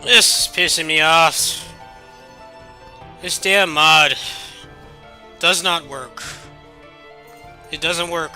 This is pissing me off. This damn mod does not work. It doesn't work.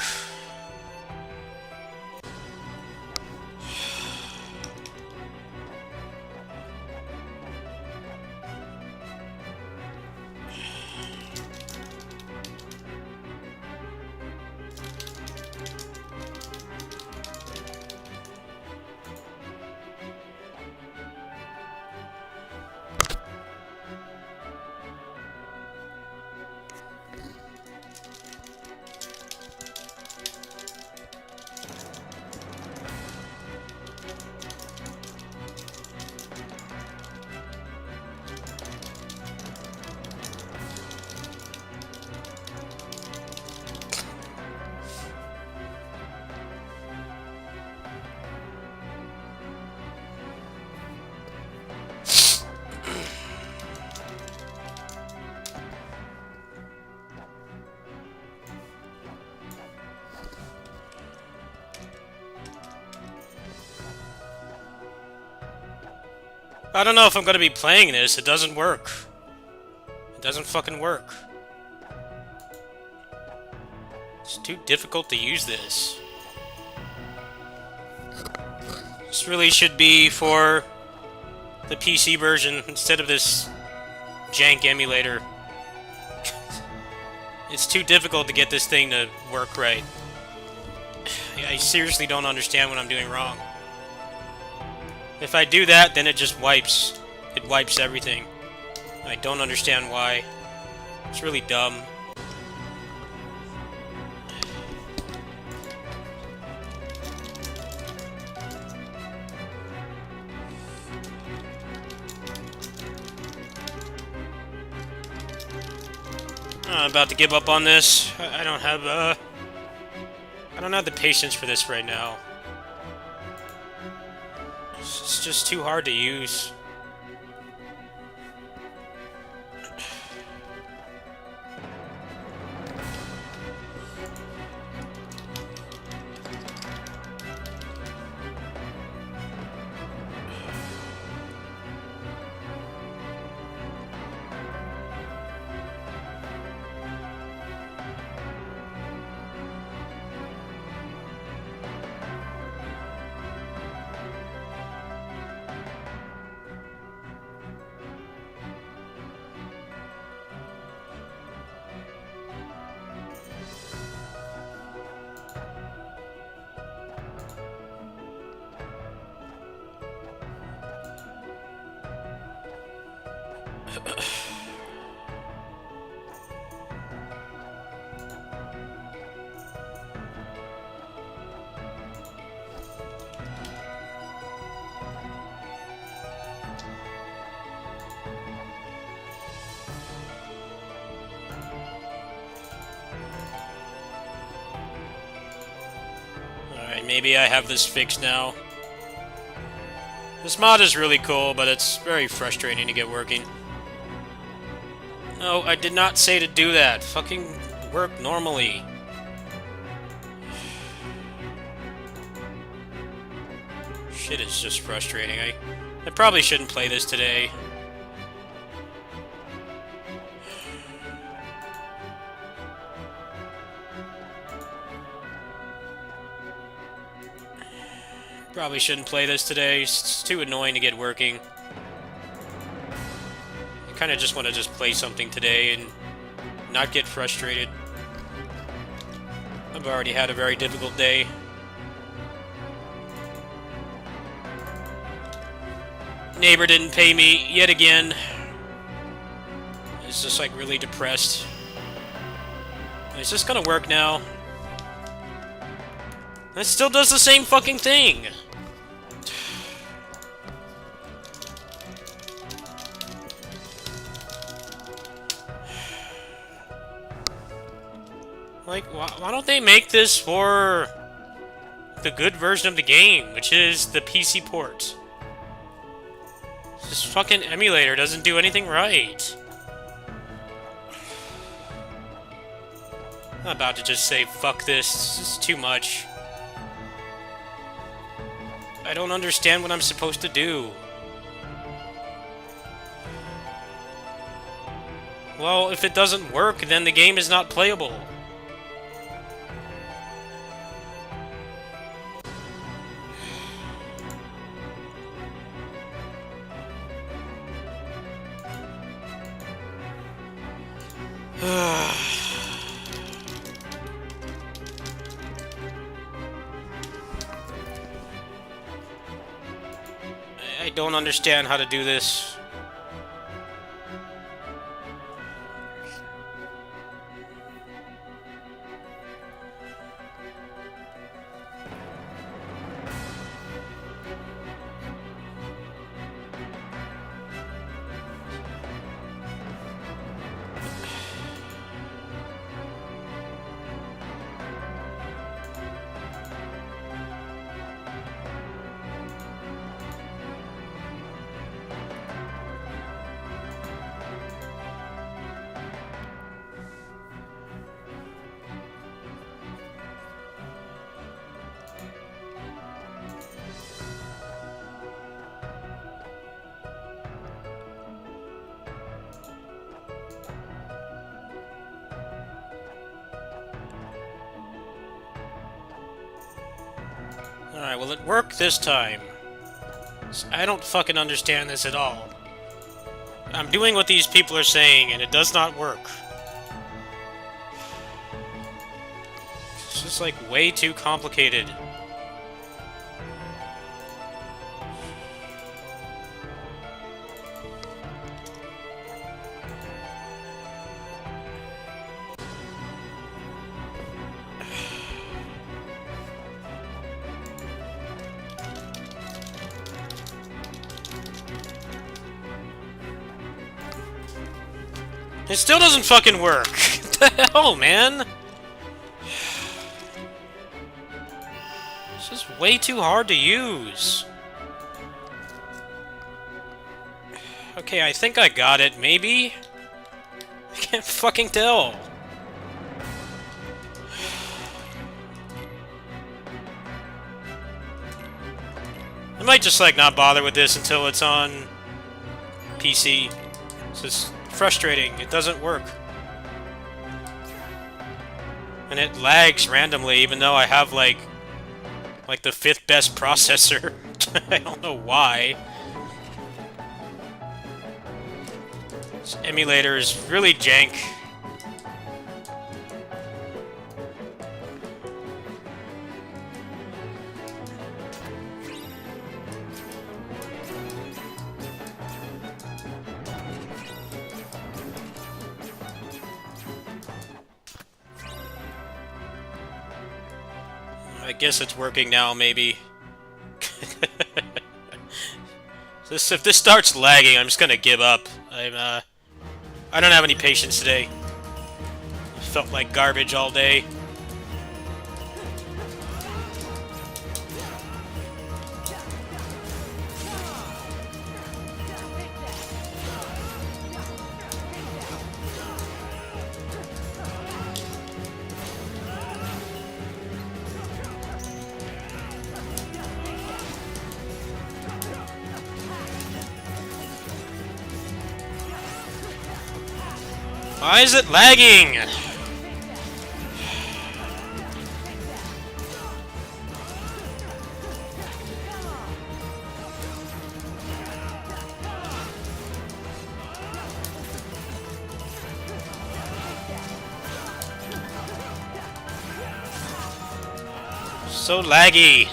I don't know if I'm gonna be playing this. It doesn't work. It doesn't fucking work. It's too difficult to use this. This really should be for the PC version instead of this jank emulator. It's too difficult to get this thing to work right. I seriously don't understand what I'm doing wrong. If I do that, then it just wipes. It wipes everything. I don't understand why. It's really dumb. I'm about to give up on this. I don't have the patience for this right now. It's just too hard to use. Alright, maybe I have this fixed now. This mod is really cool, but it's very frustrating to get working. No, I did not say to do that. Fucking work normally. Shit is just frustrating. I probably shouldn't play this today. Probably shouldn't play this today. It's too annoying to get working. I kind of just want to just play something today and not get frustrated. I've already had a very difficult day. Neighbor didn't pay me yet again. It's just like really depressed. Is this gonna work now? It still does the same fucking thing. Like, why don't they make this for the good version of the game, which is the PC port? This fucking emulator doesn't do anything right. I'm about to just say, fuck this. This is too much. I don't understand what I'm supposed to do. Well, if it doesn't work, then the game is not playable. I don't understand how to do this. Alright, will it work this time? I don't fucking understand this at all. I'm doing what these people are saying, and it does not work. It's just like way too complicated. It still doesn't fucking work. What the hell, man? It's just way too hard to use. Okay, I think I got it, maybe? I can't fucking tell. I might just, like, not bother with this until it's on PC. It's just frustrating. It doesn't work. And it lags randomly, even though I have, like the 5th best processor. I don't know why. This emulator is really jank. I guess it's working now, maybe. If this starts lagging, I'm just gonna give up. I don't have any patience today. Felt like garbage all day. Why is it lagging? So laggy.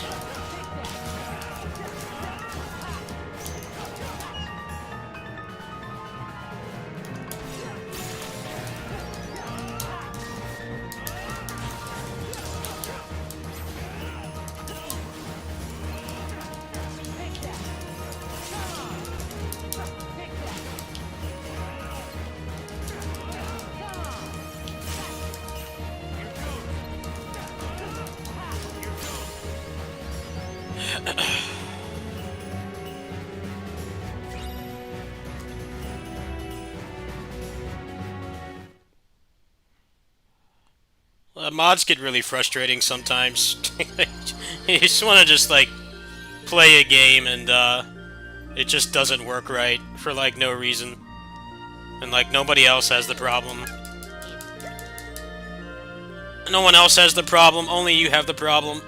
Mods get really frustrating sometimes. You just want to just, like, play a game and, it just doesn't work right for, like, no reason. And, like, nobody else has the problem. No one else has the problem, only you have the problem.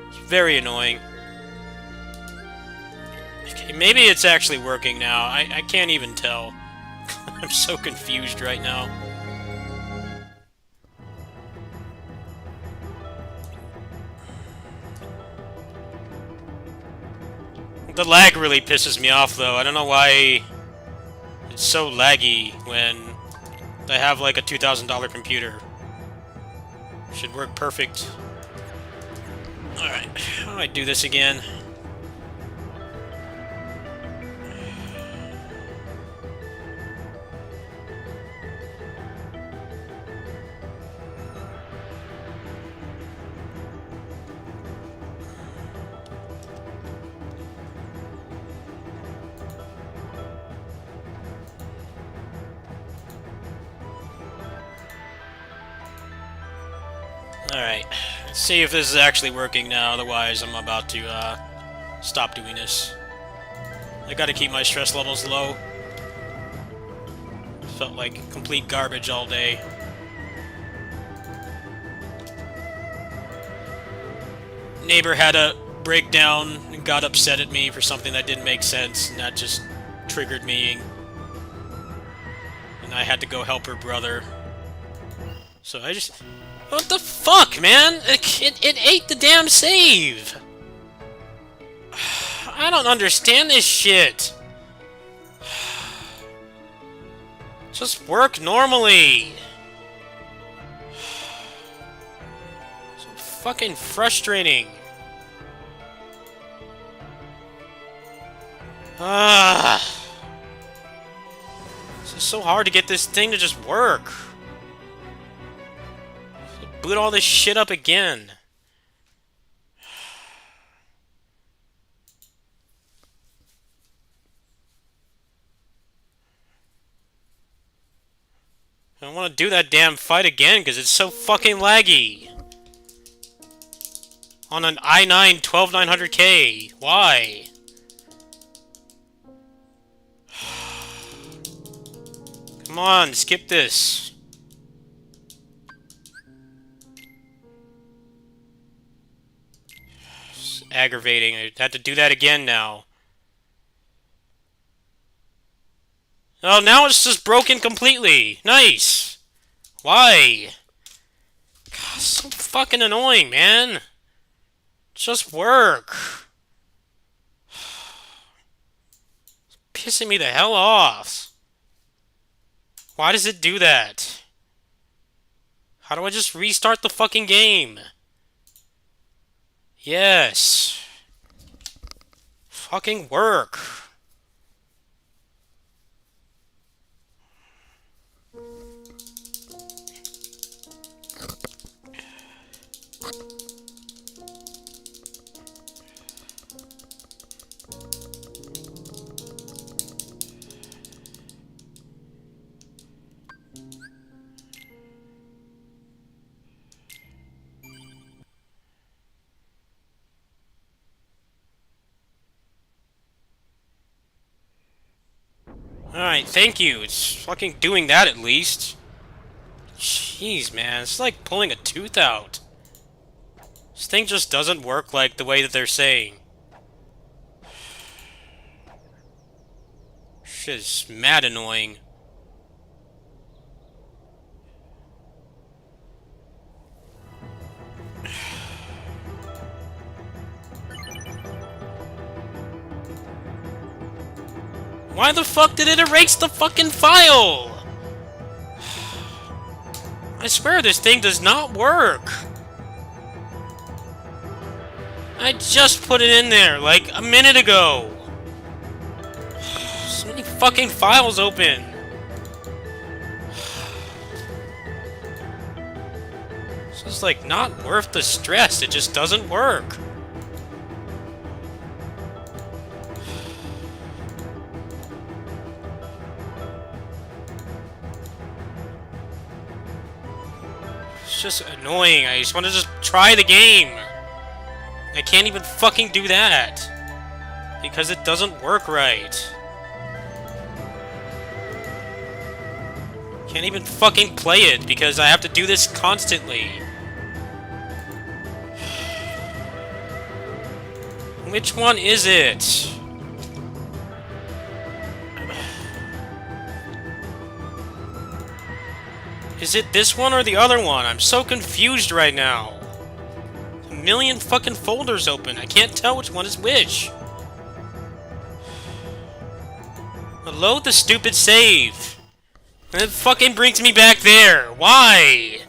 It's very annoying. Okay, maybe it's actually working now. I can't even tell. I'm so confused right now. The lag really pisses me off, though. I don't know why it's so laggy when I have, like, a $2,000 computer. Should work perfect. Alright, how do I do this again? Alright, let's see if this is actually working now, otherwise I'm about to stop doing this. I gotta keep my stress levels low. Felt like complete garbage all day. Neighbor had a breakdown and got upset at me for something that didn't make sense, and that just triggered me. And I had to go help her brother. So I just... What the fuck, man? It ate the damn save! I don't understand this shit! Just work normally! So fucking frustrating. It's just so hard to get this thing to just work. Boot all this shit up again. I don't want to do that damn fight again because it's so fucking laggy. On an i9 12900K. Why? Come on, skip this. Aggravating. I had to do that again now. Oh, now it's just broken completely. Nice. Why? God, so fucking annoying, man. Just work. It's pissing me the hell off. Why does it do that? How do I just restart the fucking game? Yes. Fucking work. Alright, thank you. It's fucking doing that at least. Jeez, man. It's like pulling a tooth out. This thing just doesn't work like the way that they're saying. Shit is mad annoying. Why the fuck did it erase the fucking file? I swear this thing does not work. I just put it in there, like, a minute ago. So many fucking files open. This is, like, not worth the stress. It just doesn't work. It's just annoying. I just want to just try the game. I can't even fucking do that. Because it doesn't work right. Can't even fucking play it because I have to do this constantly. Which one is it? Is it this one or the other one? I'm so confused right now. A million fucking folders open. I can't tell which one is which. Load the stupid save. And it fucking brings me back there. Why?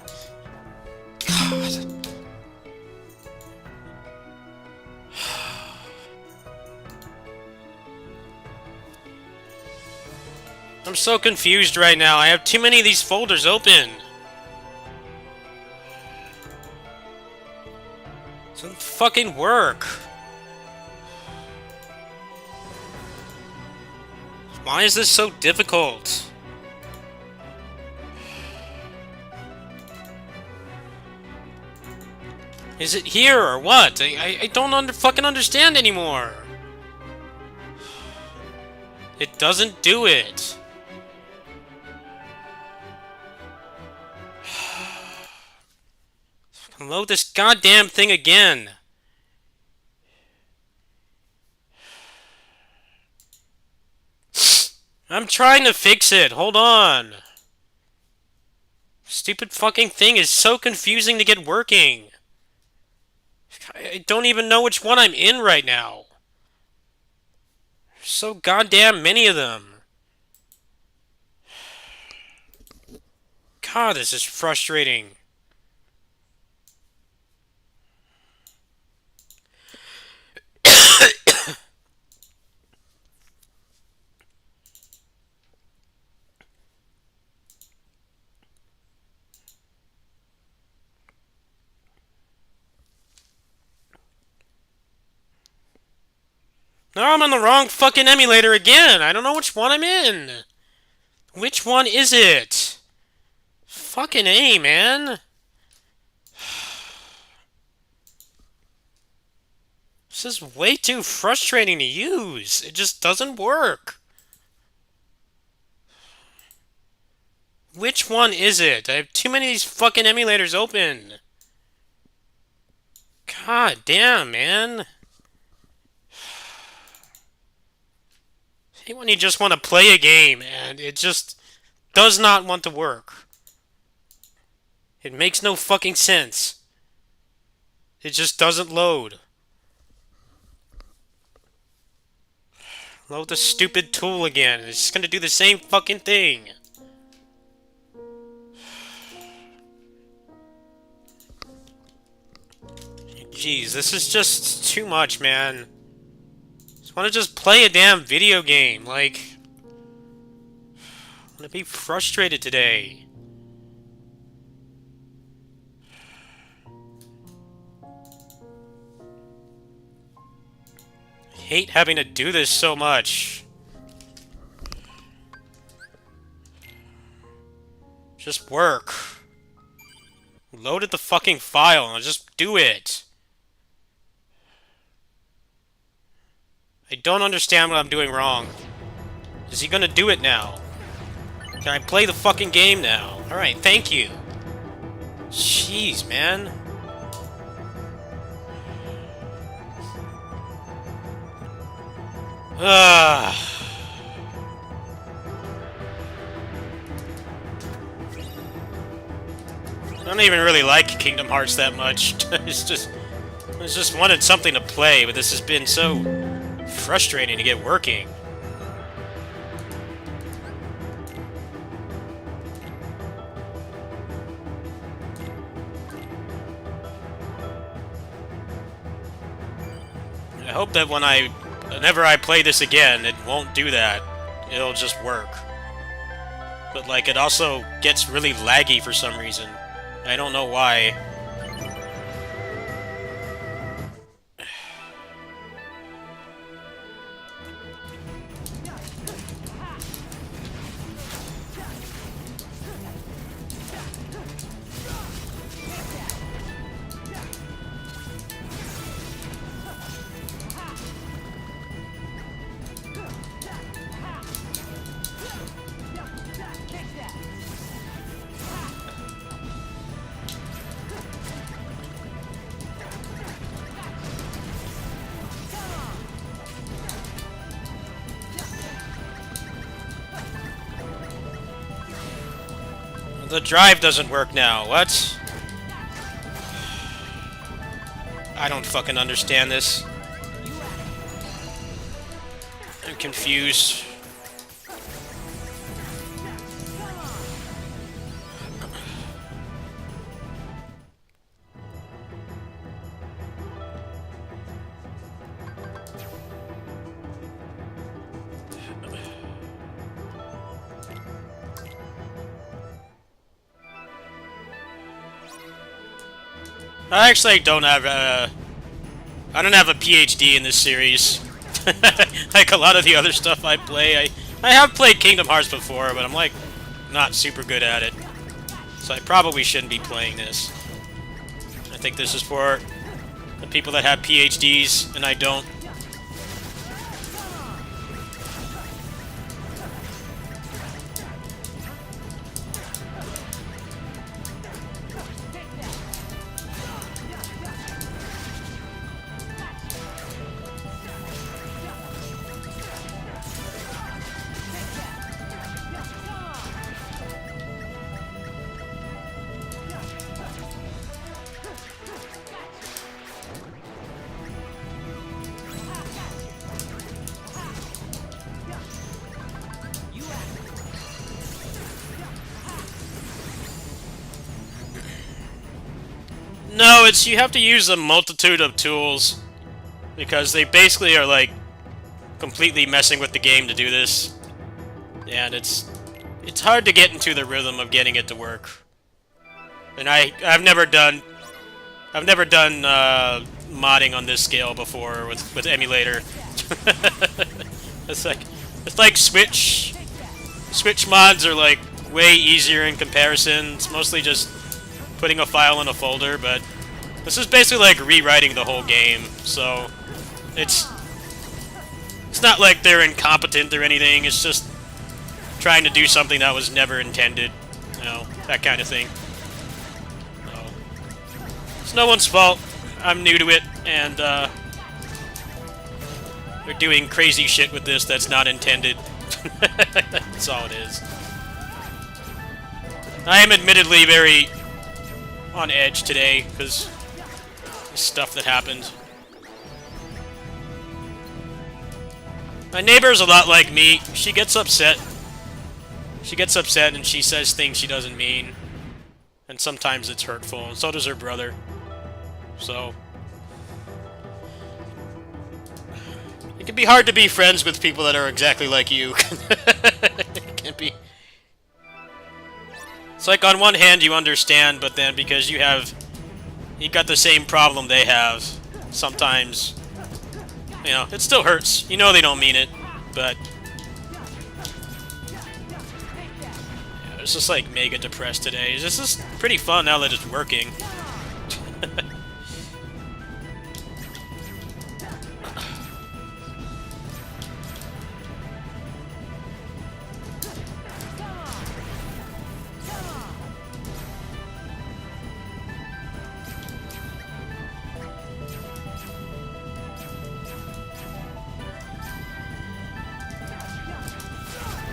God. I'm so confused right now. I have too many of these folders open. It doesn't fucking work. Why is this so difficult? Is it here or what? I don't fucking understand anymore. It doesn't do it. Load this goddamn thing again. I'm trying to fix it. Hold on. Stupid fucking thing is so confusing to get working. I don't even know which one I'm in right now. There's so goddamn many of them. God, this is frustrating. Now I'm on the wrong fucking emulator again. I don't know which one I'm in. Which one is it? Fucking A, man. This is way too frustrating to use. It just doesn't work. Which one is it? I have too many of these fucking emulators open. God damn, man. I hate when you just want to play a game and it just does not want to work. It makes no fucking sense. It just doesn't load. Load the stupid tool again. It's just gonna do the same fucking thing. Jeez, this is just too much, man. I want to just play a damn video game. Like, I'm gonna be frustrated today. I hate having to do this so much. Just work. Loaded the fucking file and just do it. I don't understand what I'm doing wrong. Is he gonna do it now? Can I play the fucking game now? Alright, thank you. Jeez, man. I don't even really like Kingdom Hearts that much. I just wanted something to play, but this has been so frustrating to get working. I hope that whenever I play this again, it won't do that. It'll just work. But like, it also gets really laggy for some reason. I don't know why. The drive doesn't work now. What? I don't fucking understand this. I'm confused. I actually don't have a... I don't have a PhD in this series. Like a lot of the other stuff I play. I have played Kingdom Hearts before, but I'm like not super good at it. So I probably shouldn't be playing this. I think this is for the people that have PhDs, and I don't. No, it's you have to use a multitude of tools because they basically are like completely messing with the game to do this, and it's hard to get into the rhythm of getting it to work. And I've never done modding on this scale before with emulator. it's like Switch mods are like way easier in comparison. It's mostly just putting a file in a folder, but this is basically like rewriting the whole game, so it's not like they're incompetent or anything, it's just trying to do something that was never intended, you know, that kind of thing. So, it's no one's fault. I'm new to it, and they're doing crazy shit with this that's not intended. That's all it is. I am admittedly very on edge today because the stuff that happened. My neighbor's a lot like me. She gets upset. She gets upset and she says things she doesn't mean. And sometimes it's hurtful, and so does her brother. So it can be hard to be friends with people that are exactly like you. It can be. It's like on one hand you understand, but then because you got the same problem they have, sometimes, you know, it still hurts. You know they don't mean it, but yeah, it's just like mega depressed today. This is pretty fun now that it's working.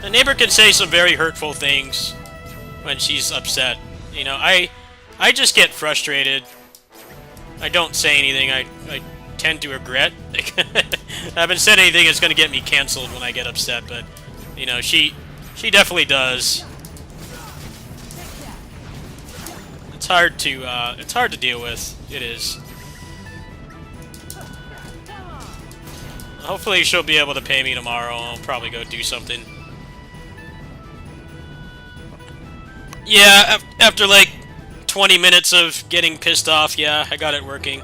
The neighbor can say some very hurtful things when she's upset. You know, I just get frustrated. I don't say anything. I tend to regret. I haven't said anything that's going to get me canceled when I get upset, but, you know, she definitely does. It's hard to deal with. It is. Hopefully she'll be able to pay me tomorrow. I'll probably go do something. Yeah, after like 20 minutes of getting pissed off, yeah, I got it working.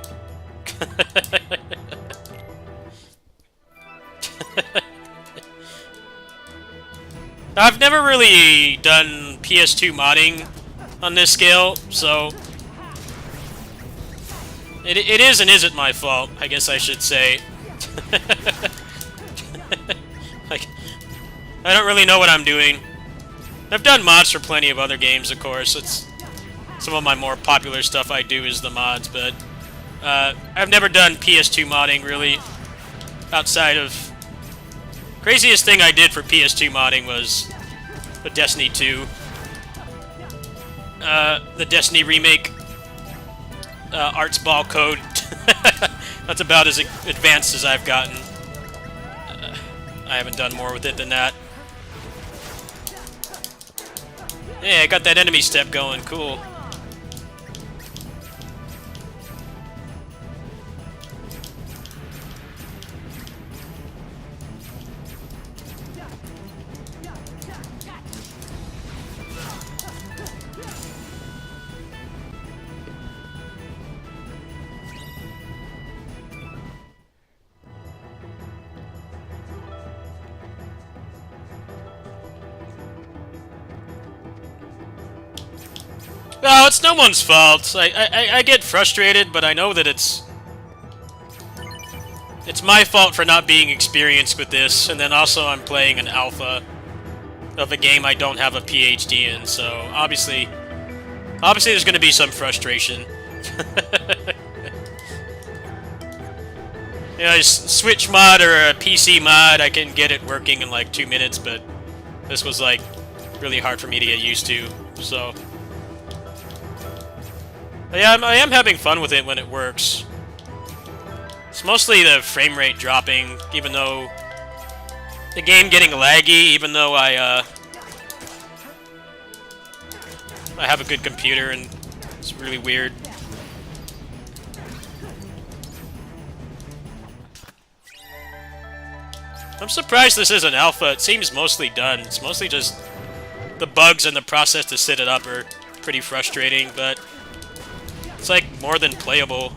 I've never really done PS2 modding on this scale, so it is and isn't my fault, I guess I should say. Like, I don't really know what I'm doing. I've done mods for plenty of other games, of course. It's some of my more popular stuff I do is the mods, but I've never done PS2 modding, really, outside of... Craziest thing I did for PS2 modding was the Destiny 2. the Destiny remake Arts Ball code. That's about as advanced as I've gotten. I haven't done more with it than that. Hey, I got that enemy step going. Cool. No, it's no one's fault. I get frustrated, but I know that it's my fault for not being experienced with this, and then also I'm playing an alpha of a game I don't have a PhD in, so obviously there's going to be some frustration. You know, a Switch mod or a PC mod, I can get it working in like 2 minutes, but this was like really hard for me to get used to, so... Yeah, I am having fun with it when it works. It's mostly the frame rate dropping, even though the game getting laggy, even though I have a good computer and it's really weird. I'm surprised this isn't alpha. It seems mostly done. It's mostly just the bugs and the process to set it up are pretty frustrating, but it's like more than playable.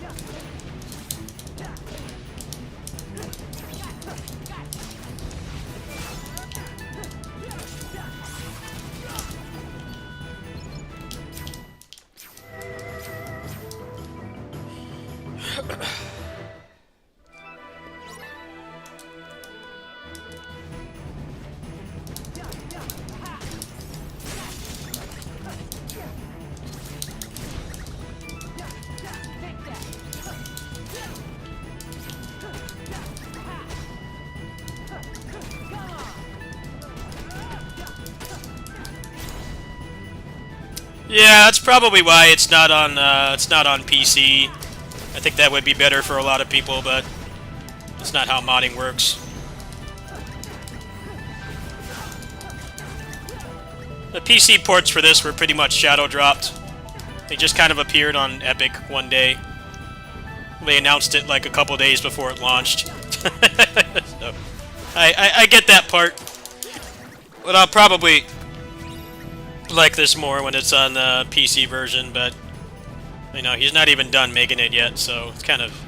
Yeah, that's probably why it's not on PC. I think that would be better for a lot of people, but it's not how modding works. The PC ports for this were pretty much shadow dropped. They just kind of appeared on Epic one day. They announced it like a couple days before it launched. So, I get that part, but I'll probably like this more when it's on the PC version, but you know, he's not even done making it yet, so it's kind of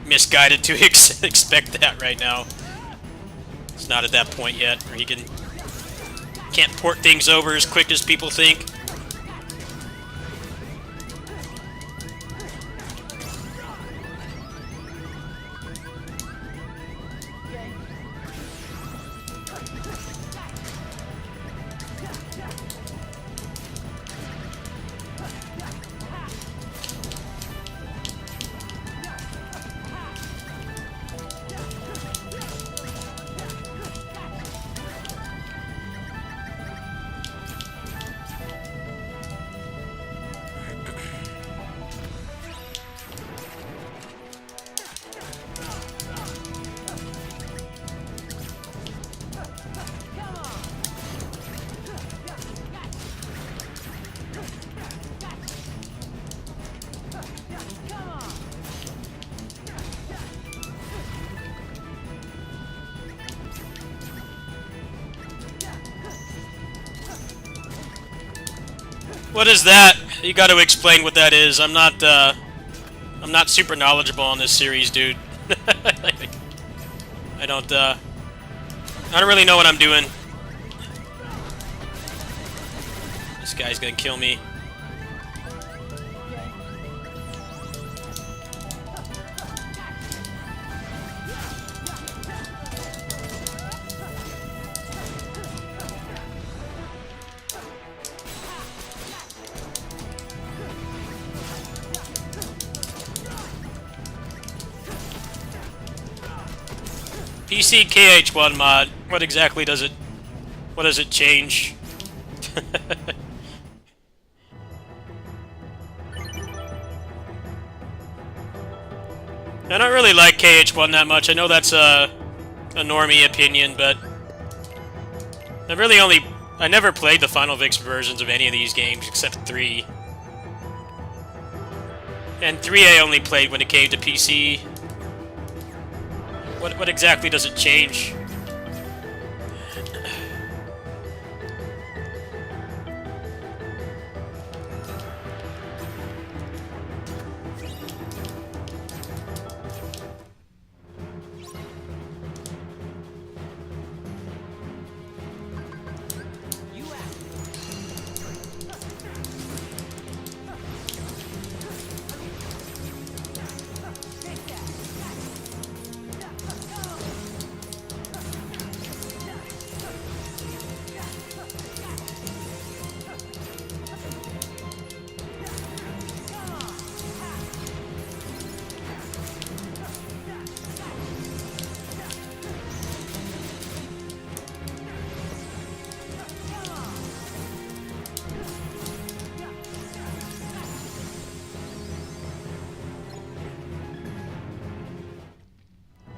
misguided to expect that right now. It's not at that point yet where he can't port things over as quick as people think. What is that? You got to explain what that is. I'm not super knowledgeable on this series, dude. I don't really know what I'm doing. This guy's gonna kill me. PC KH1 mod. What exactly does it... What does it change? I don't really like KH1 that much. I know that's a normie opinion, but I never played the Final Vix versions of any of these games except 3. And 3 I only played when it came to PC. What exactly does it change?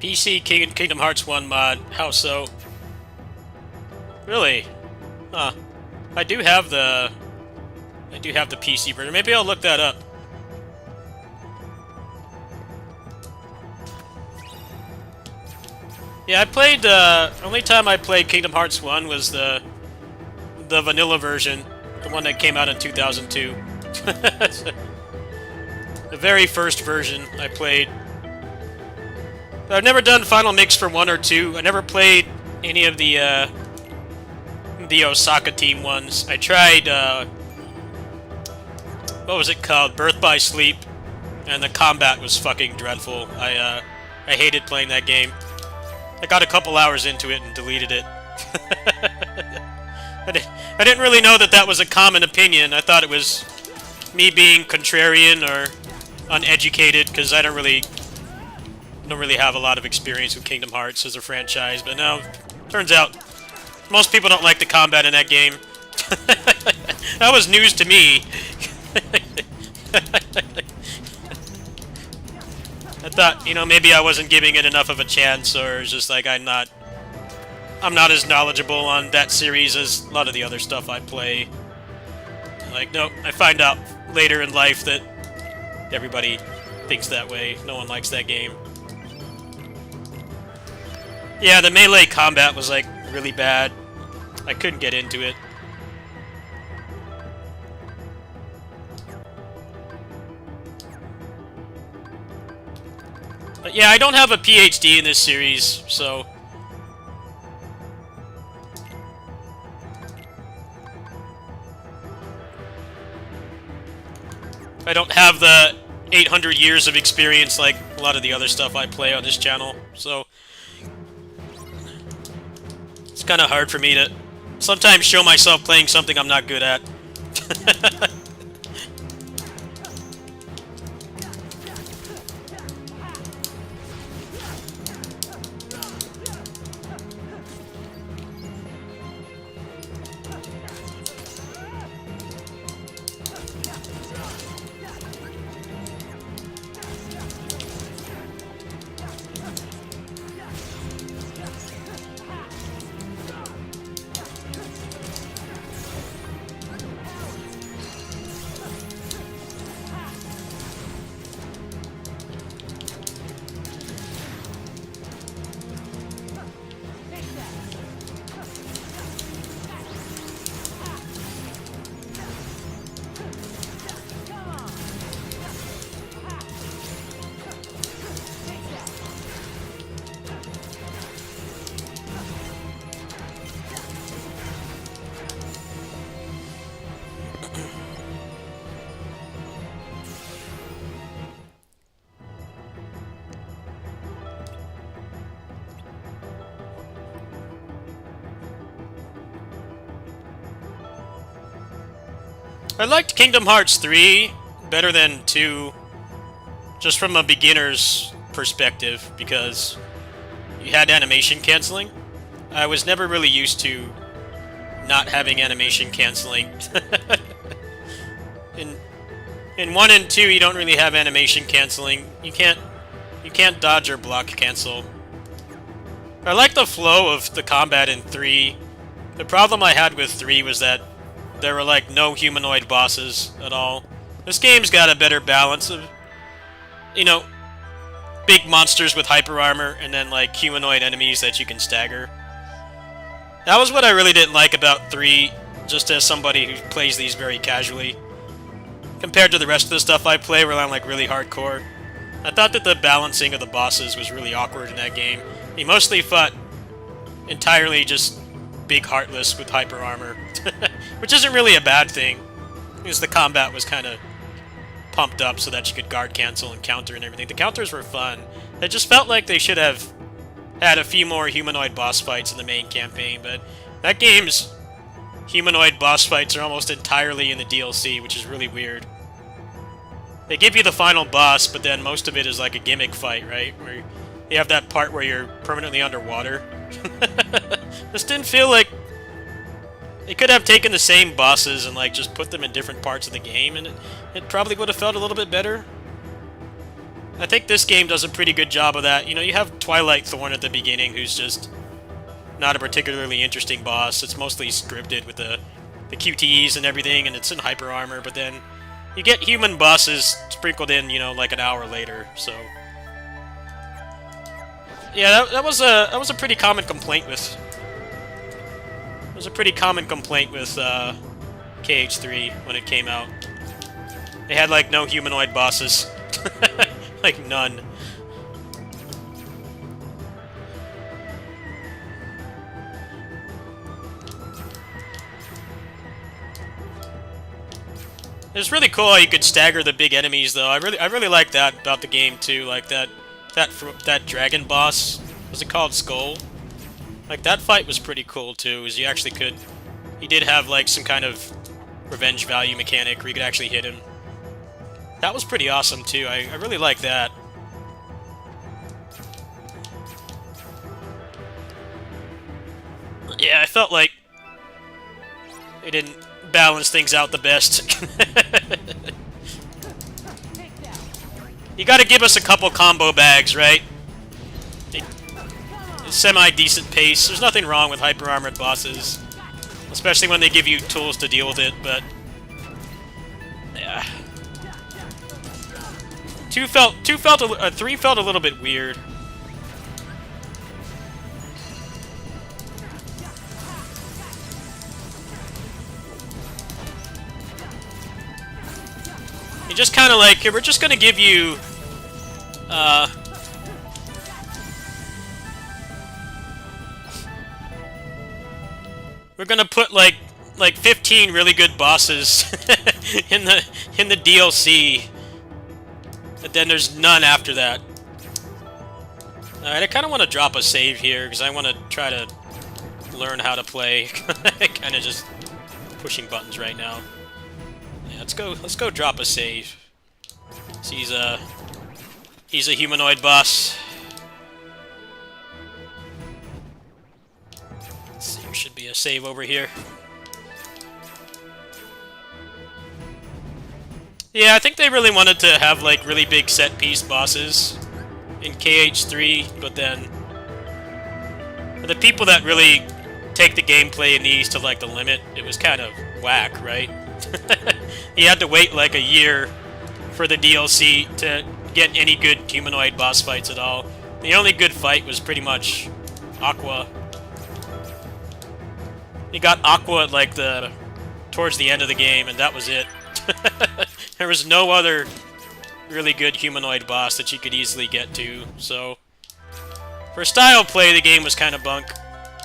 PC Kingdom Hearts 1 mod. How so? Really? Huh. I do have the PC version. Maybe I'll look that up. Yeah, I played, only time I played Kingdom Hearts 1 was the vanilla version. The one that came out in 2002. The very first version I played. I've never done Final Mix for 1 or 2. I never played any of the Osaka team ones. I tried, what was it called? Birth by Sleep. And the combat was fucking dreadful. I hated playing that game. I got a couple hours into it and deleted it. I didn't really know that was a common opinion. I thought it was me being contrarian or uneducated, because I don't really have a lot of experience with Kingdom Hearts as a franchise, but no, turns out most people don't like the combat in that game. That was news to me. I thought, you know, maybe I wasn't giving it enough of a chance, or it's just like I'm not as knowledgeable on that series as a lot of the other stuff I play. Like, no, I find out later in life that everybody thinks that way. No one likes that game. Yeah, the melee combat was, like, really bad. I couldn't get into it. But yeah, I don't have a PhD in this series, so... I don't have the 800 years of experience like a lot of the other stuff I play on this channel, so... It's kind of hard for me to sometimes show myself playing something I'm not good at. I liked Kingdom Hearts 3 better than 2, just from a beginner's perspective, because you had animation canceling. I was never really used to not having animation canceling. In 1 and 2, you don't really have animation canceling. You can't You can't dodge or block cancel. I like the flow of the combat in 3. The problem I had with 3 was that there were like no humanoid bosses at all. This game's got a better balance of, you know, big monsters with hyper armor and then like humanoid enemies that you can stagger. That was what I really didn't like about 3, just as somebody who plays these very casually. Compared to the rest of the stuff I play where I'm like really hardcore. I thought that the balancing of the bosses was really awkward in that game. He mostly fought entirely just big Heartless with hyper armor. Which isn't really a bad thing, because the combat was kind of pumped up so that you could guard cancel and counter and everything. The counters were fun. It just felt like they should have had a few more humanoid boss fights in the main campaign, but that game's humanoid boss fights are almost entirely in the DLC, which is really weird. They give you the final boss, but then most of it is like a gimmick fight, right? Where you have that part where you're permanently underwater. This didn't feel like... They could have taken the same bosses and like just put them in different parts of the game, and it probably would have felt a little bit better. I think this game does a pretty good job of that. You know, you have Twilight Thorn at the beginning, who's just not a particularly interesting boss. It's mostly scripted with the QTEs and everything, and it's in hyper armor, but then you get human bosses sprinkled in, you know, like an hour later, so... Yeah, that was a pretty common complaint with... It was a pretty common complaint with KH3 when it came out. They had, like, no humanoid bosses. Like, none. It's really cool how you could stagger the big enemies, though. I really like that about the game too. Like that dragon boss. Was it called Skull? Like that fight was pretty cool too. As you actually could, he did have like some kind of revenge value mechanic where you could actually hit him. That was pretty awesome too. I really like that. Yeah, I felt like they didn't balance things out the best. You gotta give us a couple combo bags, right? Semi-decent pace. There's nothing wrong with hyper-armored bosses. Especially when they give you tools to deal with it, but... Yeah. 3 felt a little bit weird. You just kind of like, we're just gonna give you, we're gonna put like 15 really good bosses in the DLC, but then there's none after that. Alright, I kind of want to drop a save here because I want to try to learn how to play. Kind of just pushing buttons right now. Yeah, let's go drop a save. So he's a humanoid boss. Let's see, there should be a save over here. Yeah, I think they really wanted to have like really big set piece bosses in KH3, but then for the people that really take the gameplay in these to like the limit, it was kind of whack, right? You had to wait like a year for the DLC to get any good humanoid boss fights at all. The only good fight was pretty much Aqua. You got Aqua at like towards the end of the game, and that was it. There was no other really good humanoid boss that you could easily get to, so... For style play, the game was kind of bunk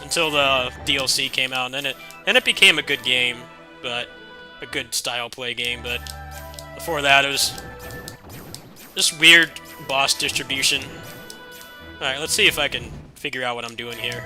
until the DLC came out, and then it became a good game, but... a good style play game, but before that it was just weird boss distribution. Alright, let's see if I can figure out what I'm doing here.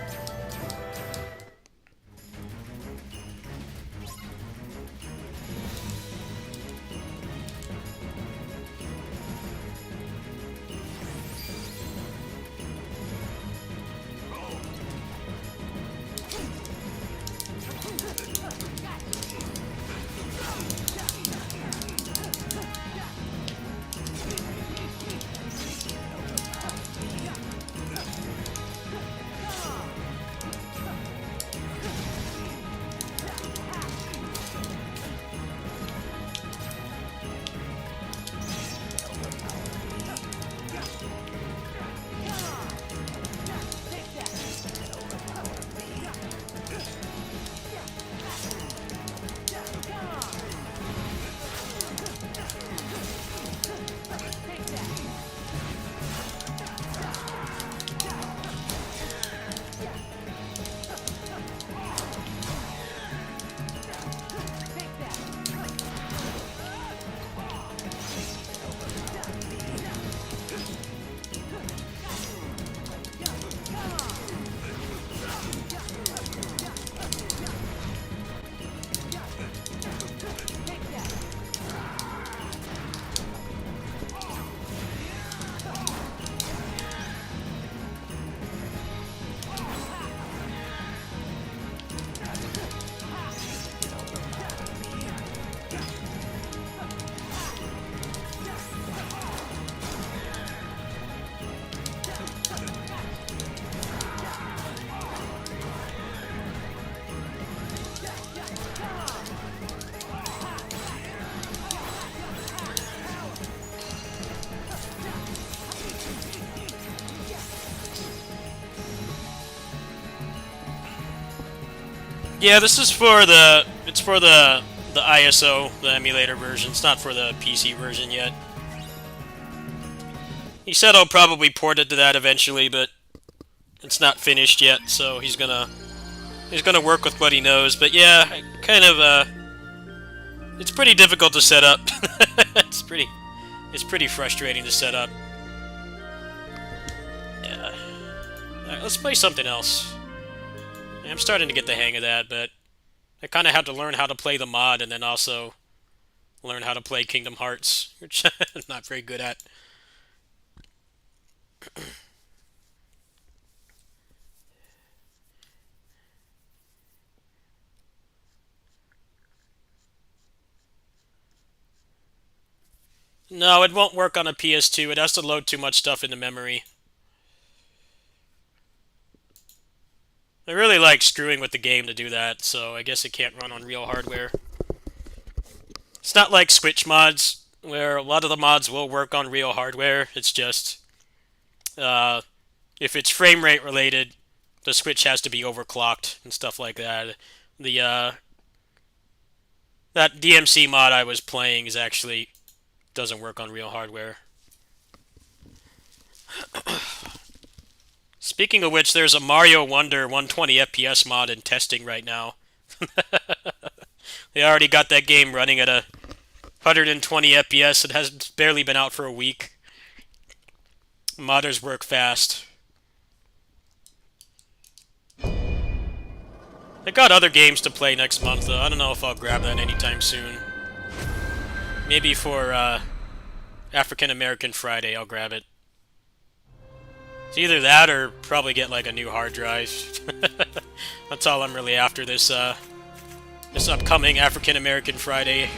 Yeah, this is for the... It's for the ISO, the emulator version. It's not for the PC version yet. He said I'll probably port it to that eventually, but it's not finished yet, so he's gonna work with what he knows. But yeah, kind of it's pretty difficult to set up. it's pretty frustrating to set up. Yeah. Alright, let's play something else. I'm starting to get the hang of that, but I kind of had to learn how to play the mod and then also learn how to play Kingdom Hearts, which I'm not very good at. No, it won't work on a PS2. It has to load too much stuff into memory. I really like screwing with the game to do that, so I guess it can't run on real hardware. It's not like Switch mods, where a lot of the mods will work on real hardware. It's just, if it's frame rate related, the Switch has to be overclocked and stuff like that. The, that DMC mod I was playing is actually doesn't work on real hardware. Speaking of which, there's a Mario Wonder 120 FPS mod in testing right now. They already got that game running at a 120 FPS. It has barely been out for a week. Modders work fast. I got other games to play next month, though. I don't know if I'll grab that anytime soon. Maybe for African American Friday, I'll grab it. It's either that or probably get like a new hard drive. That's all I'm really after this this upcoming African American Friday.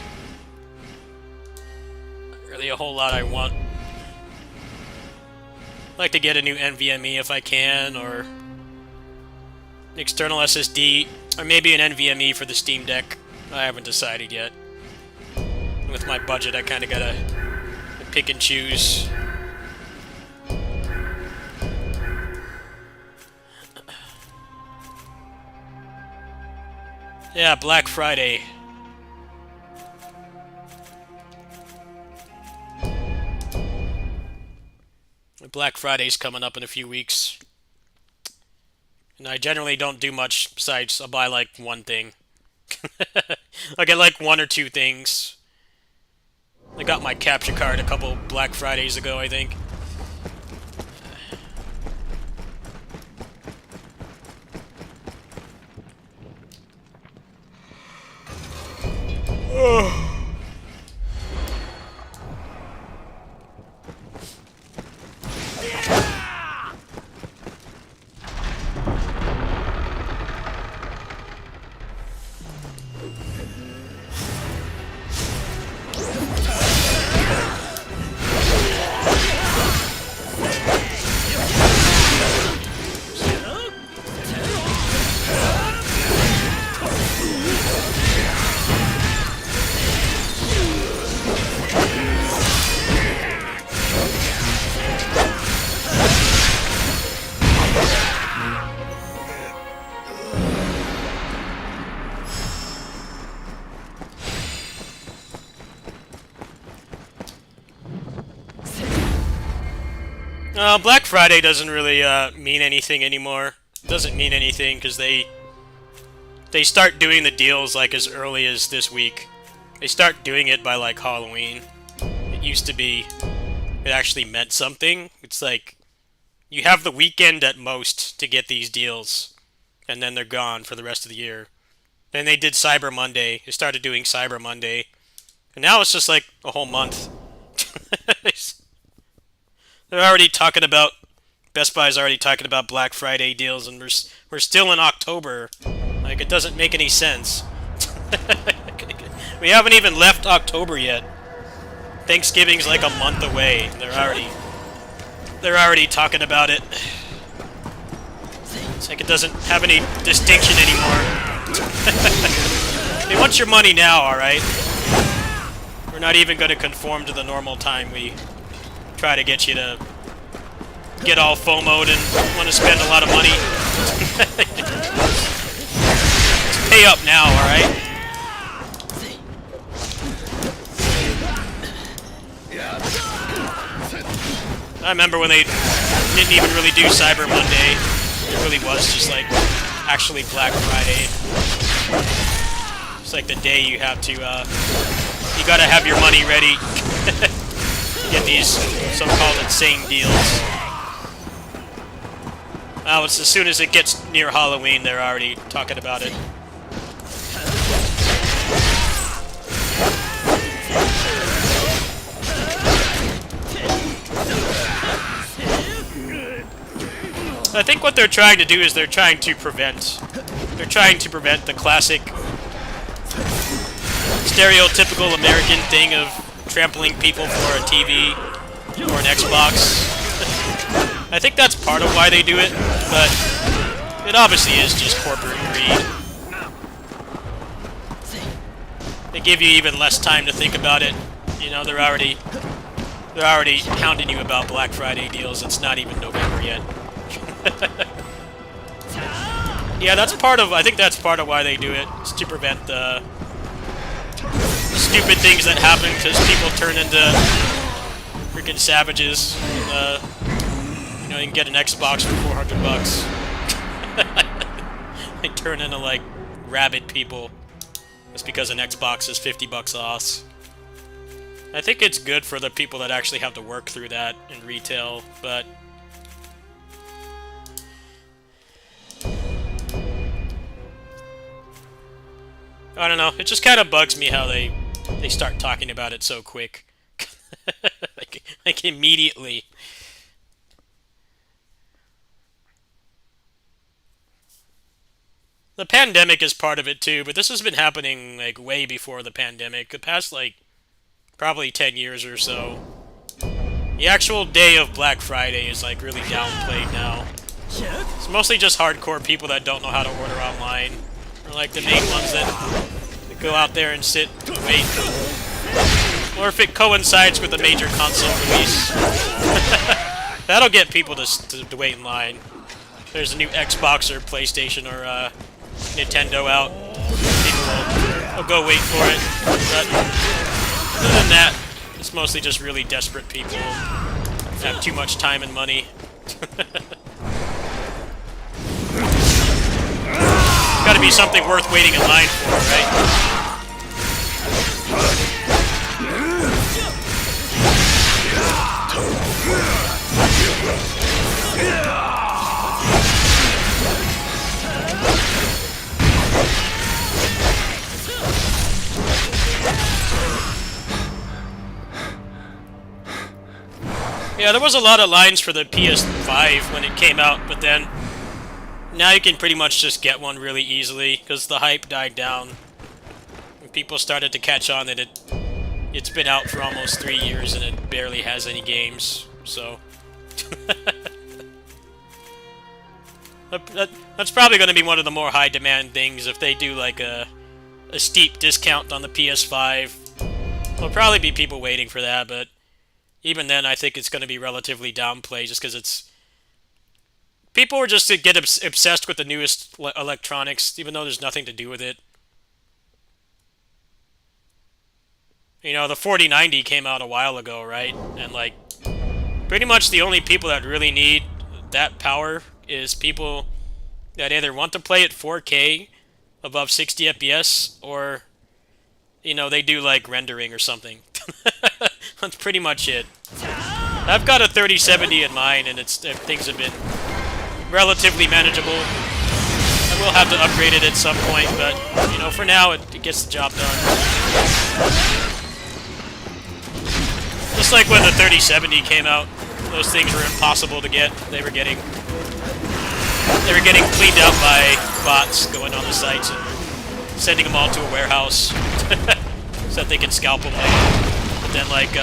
Not really a whole lot I want. I'd like to get a new NVMe if I can, or an external SSD, or maybe an NVMe for the Steam Deck. I haven't decided yet. With my budget, I kind of gotta pick and choose. Yeah, Black Friday. Black Friday's coming up in a few weeks. And I generally don't do much besides I'll buy like one thing. I get like one or two things. I got my capture card a couple Black Fridays ago, I think. Black Friday doesn't really mean anything anymore. It doesn't mean anything because they start doing the deals like as early as this week. They start doing it by like Halloween. It used to be it actually meant something. It's like you have the weekend at most to get these deals, and then they're gone for the rest of the year. Then they did Cyber Monday. They started doing Cyber Monday, and now it's just like a whole month. They're already talking about, Best Buy's already talking about Black Friday deals, and we're still in October. Like, it doesn't make any sense. We haven't even left October yet. Thanksgiving's like a month away. They're already talking about it. It's like it doesn't have any distinction anymore. They want your money now, alright? We're not even going to conform to the normal time we try to get you to get all FOMO'd and want to spend a lot of money. Just pay up now, alright? I remember when they didn't even really do Cyber Monday. It really was just like actually Black Friday. It's like the day you have to, you gotta have your money ready to get these so-called insane deals. Well, it's as soon as it gets near Halloween, they're already talking about it. I think what they're trying to do is they're trying to prevent the classic stereotypical American thing of trampling people for a TV or an Xbox. I think that's part of why they do it, but it obviously is just corporate greed. They give you even less time to think about it. You know, they're already hounding you about Black Friday deals. It's not even November yet. Yeah, I think that's part of why they do it, is to prevent the stupid things that happen because people turn into freaking savages. You know, you can get an Xbox for $400. They turn into like rabid people. Just because an Xbox is $50 off. I think it's good for the people that actually have to work through that in retail, but I don't know. It just kind of bugs me how they start talking about it so quick. like immediately. The pandemic is part of it too, but this has been happening like way before the pandemic. The past like probably 10 years or so. The actual day of Black Friday is like really downplayed now. It's mostly just hardcore people that don't know how to order online. Or like the main ones that go out there and sit and wait. Or if it coincides with a major console release. That'll get people to wait in line. There's a new Xbox or PlayStation or Nintendo out. People will go wait for it. But other than that, it's mostly just really desperate people who have too much time and money. Gotta be something worth waiting in line for, right? Yeah, there was a lot of lines for the PS5 when it came out, but then now you can pretty much just get one really easily because the hype died down. And people started to catch on that it's been out for almost 3 years and it barely has any games, so that's probably going to be one of the more high demand things if they do like a steep discount on the PS5. There'll probably be people waiting for that, but even then I think it's going to be relatively downplayed just because it's people are just to get obsessed with the newest electronics, even though there's nothing to do with it. You know, the 4090 came out a while ago, right? And, like, pretty much the only people that really need that power is people that either want to play at 4K above 60 FPS, or, you know, they do, like, rendering or something. That's pretty much it. I've got a 3070 in mine, and things have been relatively manageable. I will have to upgrade it at some point, but, you know, for now, it gets the job done. Just like when the 3070 came out, those things were impossible to get. They were getting cleaned out by bots going on the sites and sending them all to a warehouse so that they can scalp them later. But then, like,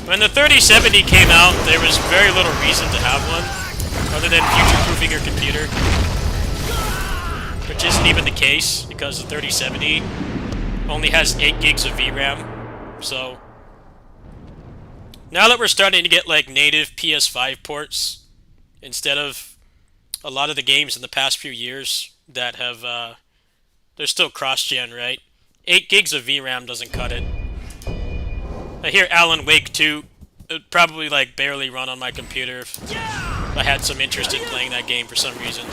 when the 3070 came out, there was very little reason to have one, other than future-proofing your computer. Which isn't even the case, because the 3070 only has 8 gigs of VRAM, so now that we're starting to get, like, native PS5 ports instead of a lot of the games in the past few years that have they're still cross-gen, right? 8 gigs of VRAM doesn't cut it. I hear Alan Wake 2 would probably like barely run on my computer if I had some interest in playing that game for some reason.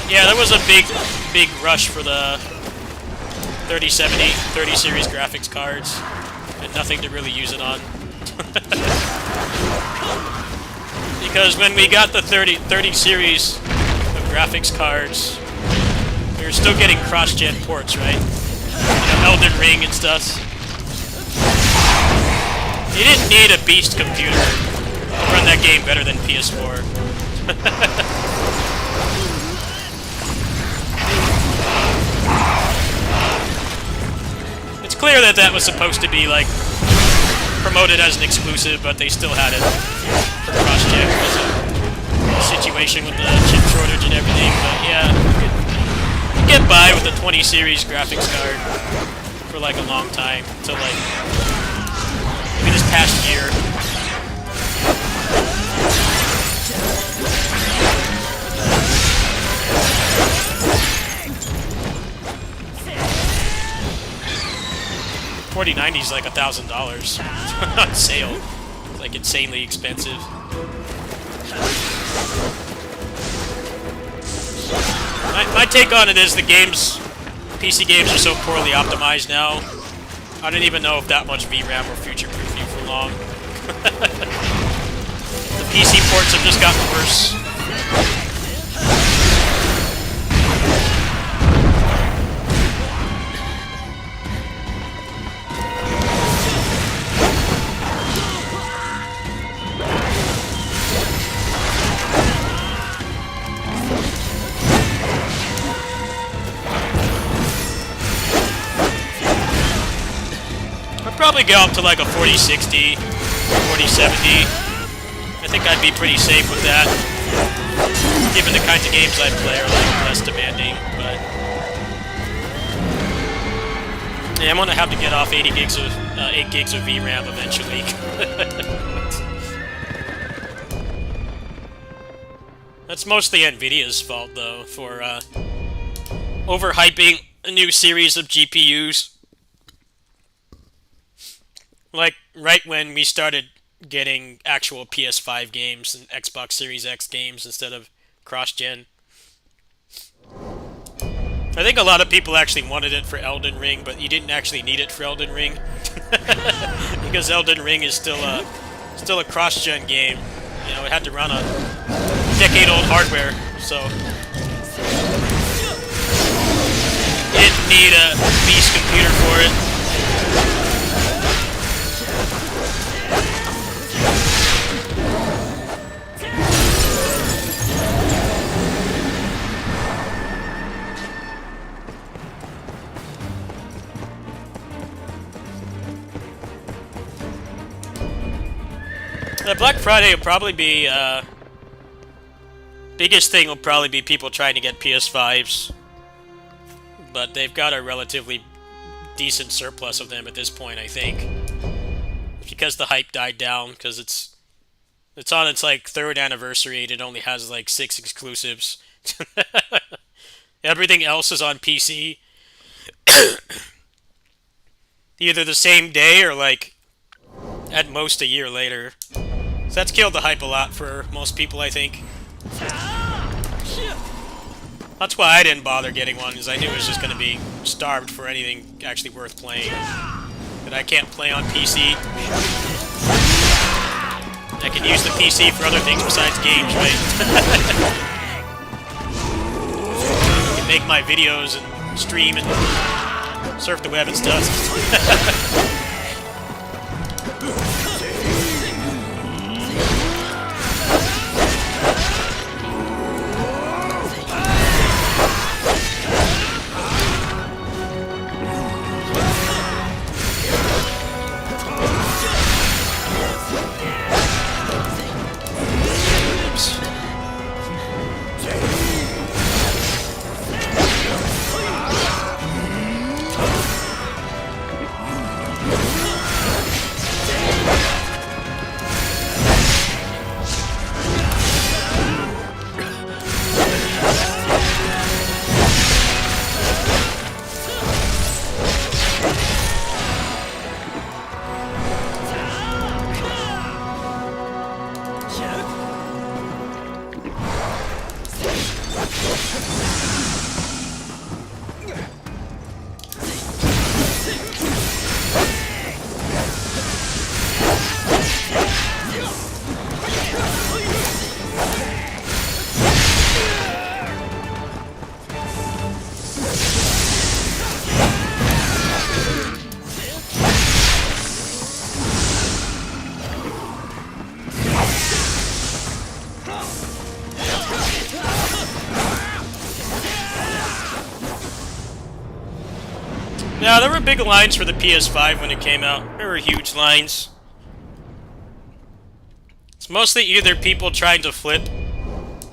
Yeah, there was a big rush for the 3070, 30 series graphics cards, and nothing to really use it on. Because when we got the 30 series of graphics cards, we were still getting cross-gen ports, right? You know, Elden Ring and stuff. You didn't need a beast computer to run that game better than PS4. It's clear that that was supposed to be, like, promoted as an exclusive, but they still had it for cross-gen because of the situation with the chip shortage and everything. But yeah, you get by with the 20 series graphics card for like a long time until like maybe this past year. $4090 is like $1,000 on sale. It's like insanely expensive. My take on it is the games, PC games are so poorly optimized now. I don't even know if that much VRAM will future-proof you for long. The PC ports have just gotten worse. Probably go up to like a 4060, 4070. I think I'd be pretty safe with that, given the kinds of games I play are like less demanding. But yeah, I'm gonna have to get off 8 gigs of VRAM eventually. That's mostly Nvidia's fault though for overhyping a new series of GPUs. Like, right when we started getting actual PS5 games and Xbox Series X games instead of cross-gen. I think a lot of people actually wanted it for Elden Ring, but you didn't actually need it for Elden Ring. Because Elden Ring is still a cross-gen game. You know, it had to run on decade-old hardware, so you didn't need a beast computer for it. Black Friday will probably be, biggest thing will probably be people trying to get PS5s. But they've got a relatively decent surplus of them at this point, I think. Because the hype died down, because it's on its, like, 3rd anniversary, and it only has, like, 6 exclusives. Everything else is on PC. Either the same day or, like, at most a year later. So that's killed the hype a lot for most people, I think. That's why I didn't bother getting one, because I knew it was just going to be starved for anything actually worth playing. But I can't play on PC. I can use the PC for other things besides games, right? I can make my videos and stream and surf the web and stuff. Yeah, there were big lines for the PS5 when it came out. There were huge lines. It's mostly either people trying to flip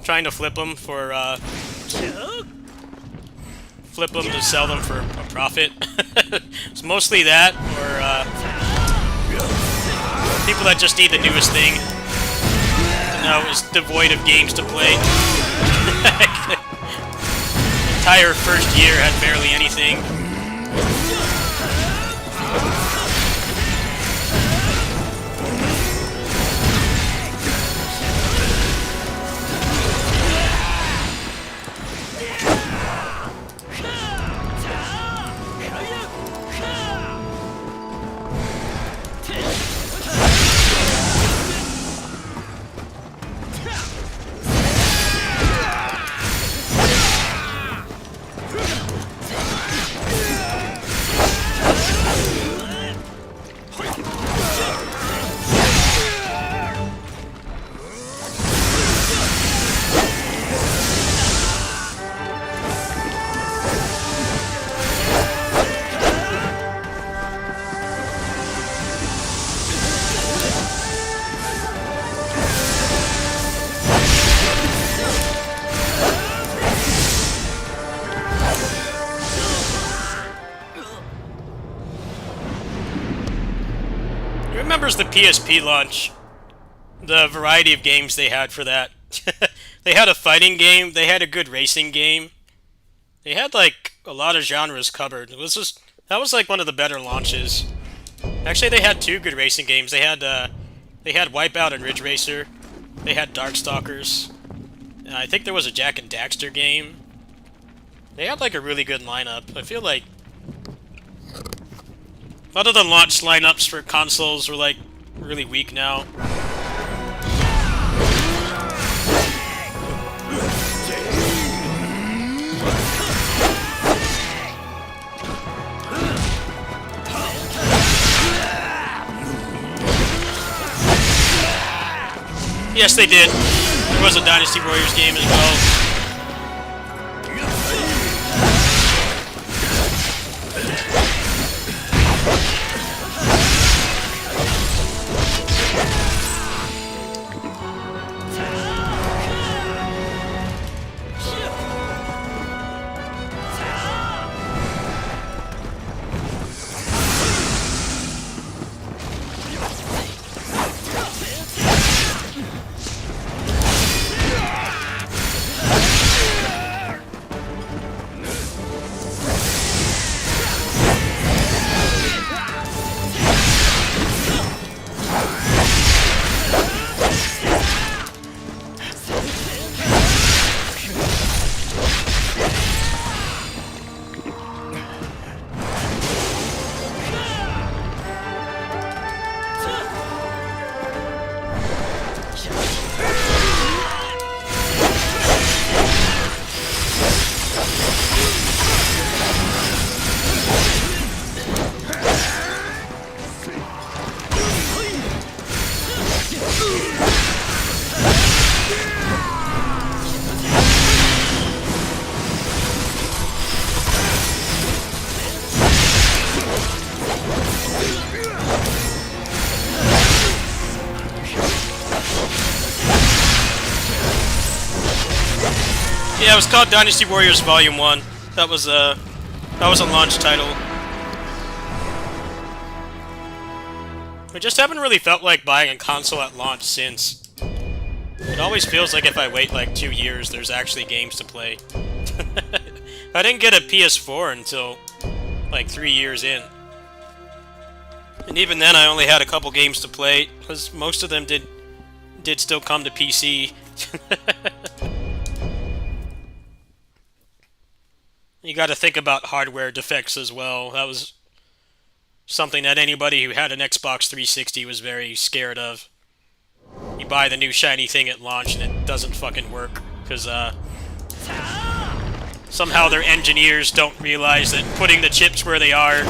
them for, flip them to sell them for a profit. It's mostly that, or, people that just need the newest thing. No, it's devoid of games to play. Entire first year had barely anything. Remembers the PSP launch, the variety of games they had for that. They had a fighting game, they had a good racing game. They had like a lot of genres covered. That was like one of the better launches. Actually, they had two good racing games. They had Wipeout and Ridge Racer. They had Darkstalkers. I think there was a Jak and Daxter game. They had like a really good lineup. I feel like a lot of the launch lineups for consoles were, like, really weak now. Yes, they did. There was a Dynasty Warriors game as well. Yeah, it was called Dynasty Warriors Volume 1. That was a launch title. I just haven't really felt like buying a console at launch since. It always feels like if I wait like 2 years, there's actually games to play. I didn't get a PS4 until like 3 years in. And even then I only had a couple games to play, because most of them did still come to PC. You gotta think about hardware defects as well. That was something that anybody who had an Xbox 360 was very scared of. You buy the new shiny thing at launch and it doesn't fucking work, because somehow their engineers don't realize that putting the chips where they are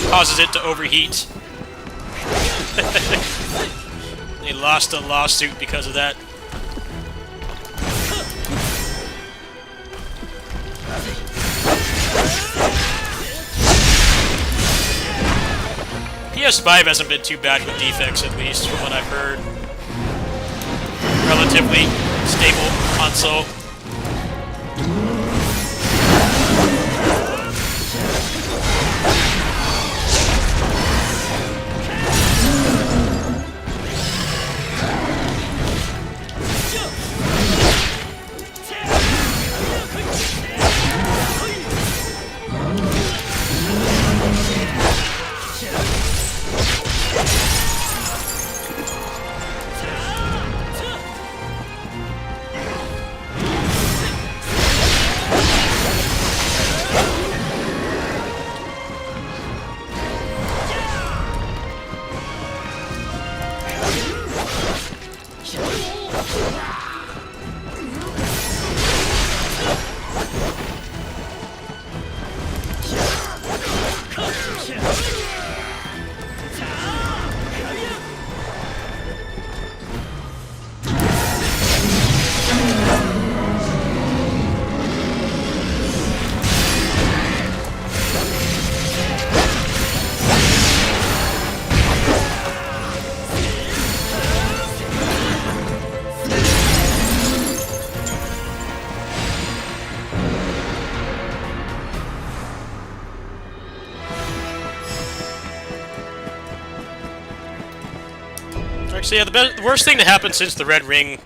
causes it to overheat. They lost a lawsuit because of that. PS5 hasn't been too bad with defects, at least, from what I've heard. Relatively stable console. Actually, yeah, the worst thing to happen since the Red Ring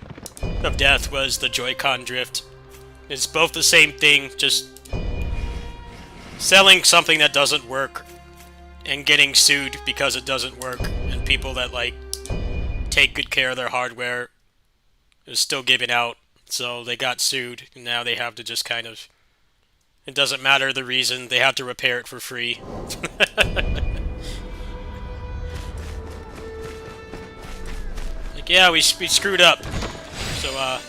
of Death was the Joy-Con drift. It's both the same thing, just selling something that doesn't work and getting sued because it doesn't work, and people that, like, take good care of their hardware is still giving out, so they got sued, and now they have to just kind of... It doesn't matter the reason, they have to repair it for free. Yeah, we screwed up. So,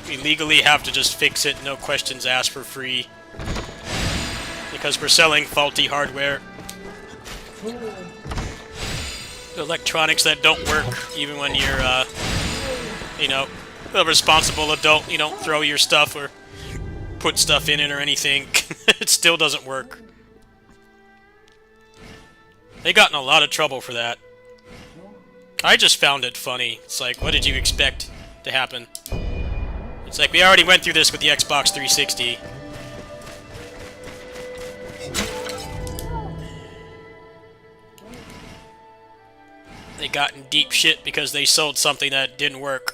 we legally have to just fix it, no questions asked, for free. Because we're selling faulty hardware. Electronics that don't work, even when you're, you know, a responsible adult. You don't throw your stuff or put stuff in it or anything. It still doesn't work. They got in a lot of trouble for that. I just found it funny. It's like, what did you expect to happen? It's like, we already went through this with the Xbox 360. They got in deep shit because they sold something that didn't work.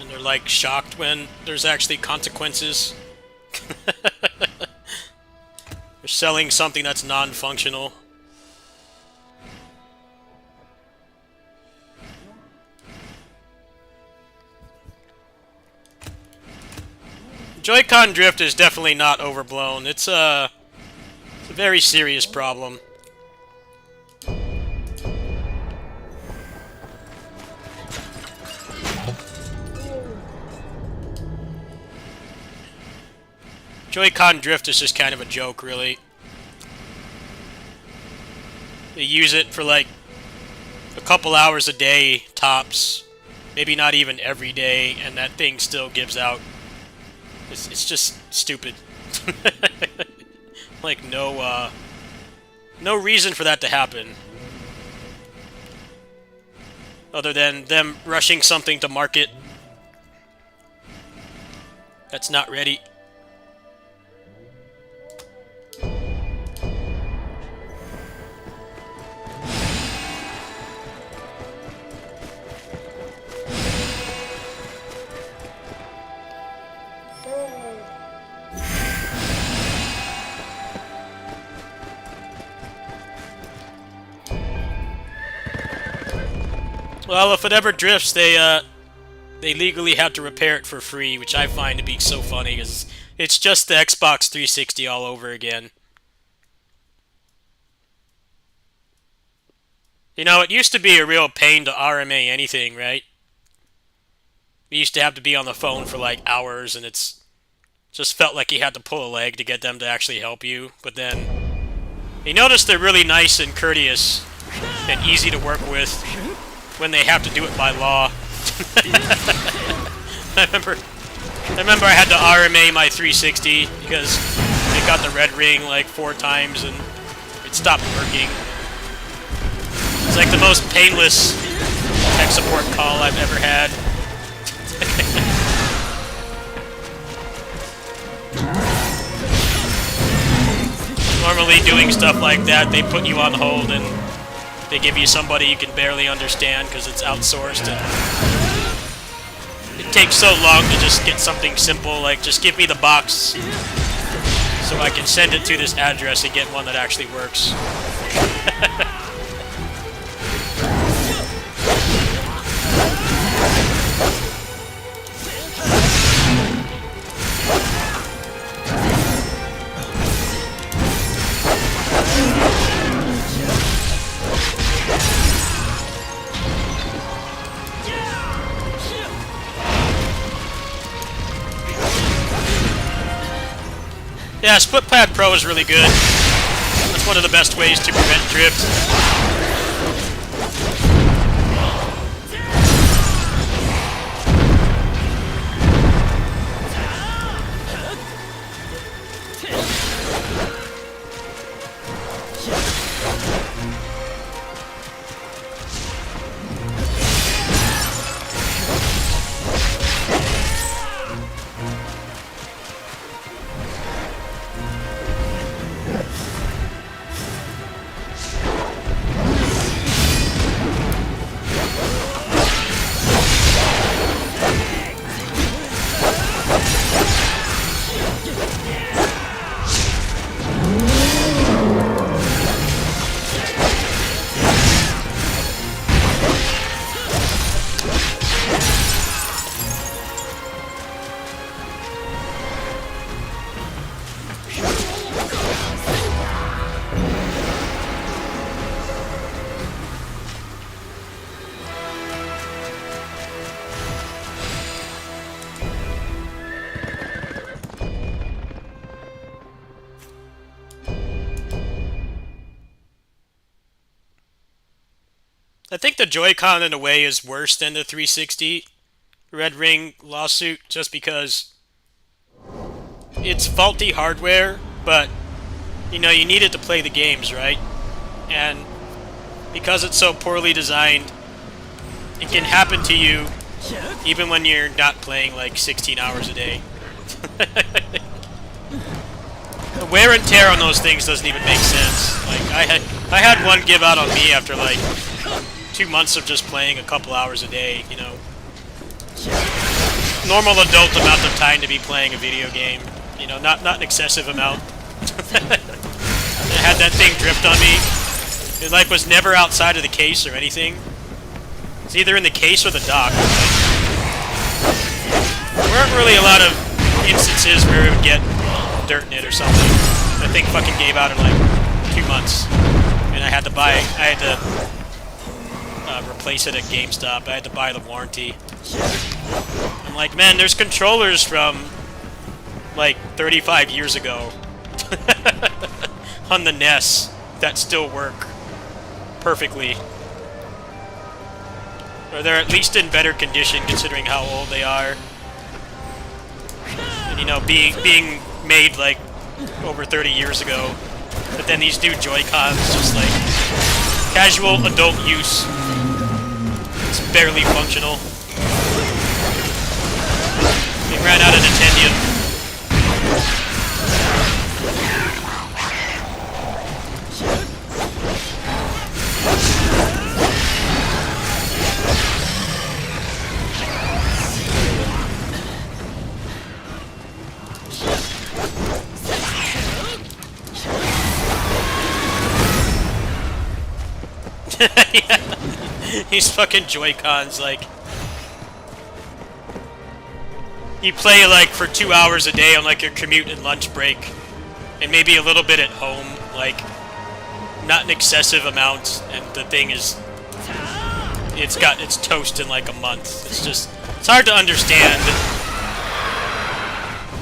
They're like shocked when there's actually consequences. They're selling something that's non-functional. Joy-Con drift is definitely not overblown. It's a very serious problem. Joy-Con drift is just kind of a joke, really. They use it for like a couple hours a day, tops. Maybe not even every day, and that thing still gives out. It's just stupid. Like, no reason for that to happen. Other than them rushing something to market that's not ready. Well, if it ever drifts, they legally have to repair it for free, which I find to be so funny, because it's just the Xbox 360 all over again. You know, it used to be a real pain to RMA anything, right? We used to have to be on the phone for like hours, and it's just felt like you had to pull a leg to get them to actually help you. But then you notice they're really nice and courteous and easy to work with when they have to do it by law. I remember I had to RMA my 360 because it got the red ring like 4 times and it stopped working. It's like the most painless tech support call I've ever had. Normally doing stuff like that, they put you on hold and they give you somebody you can barely understand because it's outsourced. And it takes so long to just get something simple, like just give me the box so I can send it to this address and get one that actually works. Yeah, Split Pad Pro is really good. That's one of the best ways to prevent drift. I think the Joy-Con in a way is worse than the 360 Red Ring lawsuit just because it's faulty hardware, but you know, you need it to play the games, right? And because it's so poorly designed, it can happen to you even when you're not playing like 16 hours a day. The wear and tear on those things doesn't even make sense. Like I had one give out on me after like 2 months of just playing a couple hours a day, you know. Normal adult amount of time to be playing a video game. You know, not an excessive amount. I had that thing drift on me. It like was never outside of the case or anything. It's either in the case or the dock. There weren't really a lot of instances where it would get dirt in it or something. That thing fucking gave out in like 2 months. And I had to replace it at GameStop. I had to buy the warranty. I'm like, man, there's controllers from like 35 years ago on the NES that still work perfectly. Or they're at least in better condition considering how old they are. And you know, being made like over 30 years ago. But then these new Joy-Cons just like casual adult use. It's barely functional. We ran out of Nintendo. Yeah. These fucking Joy-Cons, like... You play, like, for 2 hours a day on, like, your commute and lunch break. And maybe a little bit at home, like... Not an excessive amount, and the thing is... It's toast in, like, a month. It's just... It's hard to understand.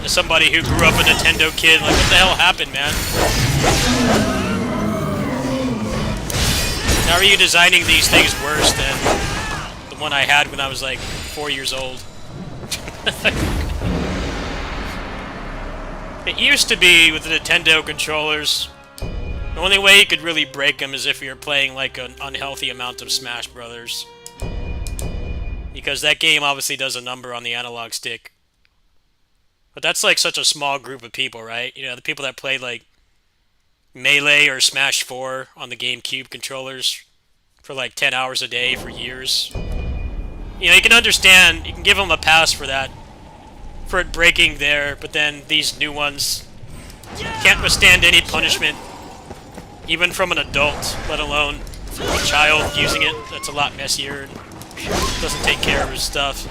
As somebody who grew up a Nintendo kid, like, what the hell happened, man? How are you designing these things worse than the one I had when I was like 4 years old? It used to be with the Nintendo controllers, the only way you could really break them is if you're playing like an unhealthy amount of Smash Brothers. Because that game obviously does a number on the analog stick. But that's like such a small group of people, right? You know, the people that played like Melee or Smash 4 on the GameCube controllers for like 10 hours a day for years. You know, you can understand, you can give them a pass for that, for it breaking there, but then these new ones can't withstand any punishment, even from an adult, let alone from a child using it. That's a lot messier and doesn't take care of his stuff.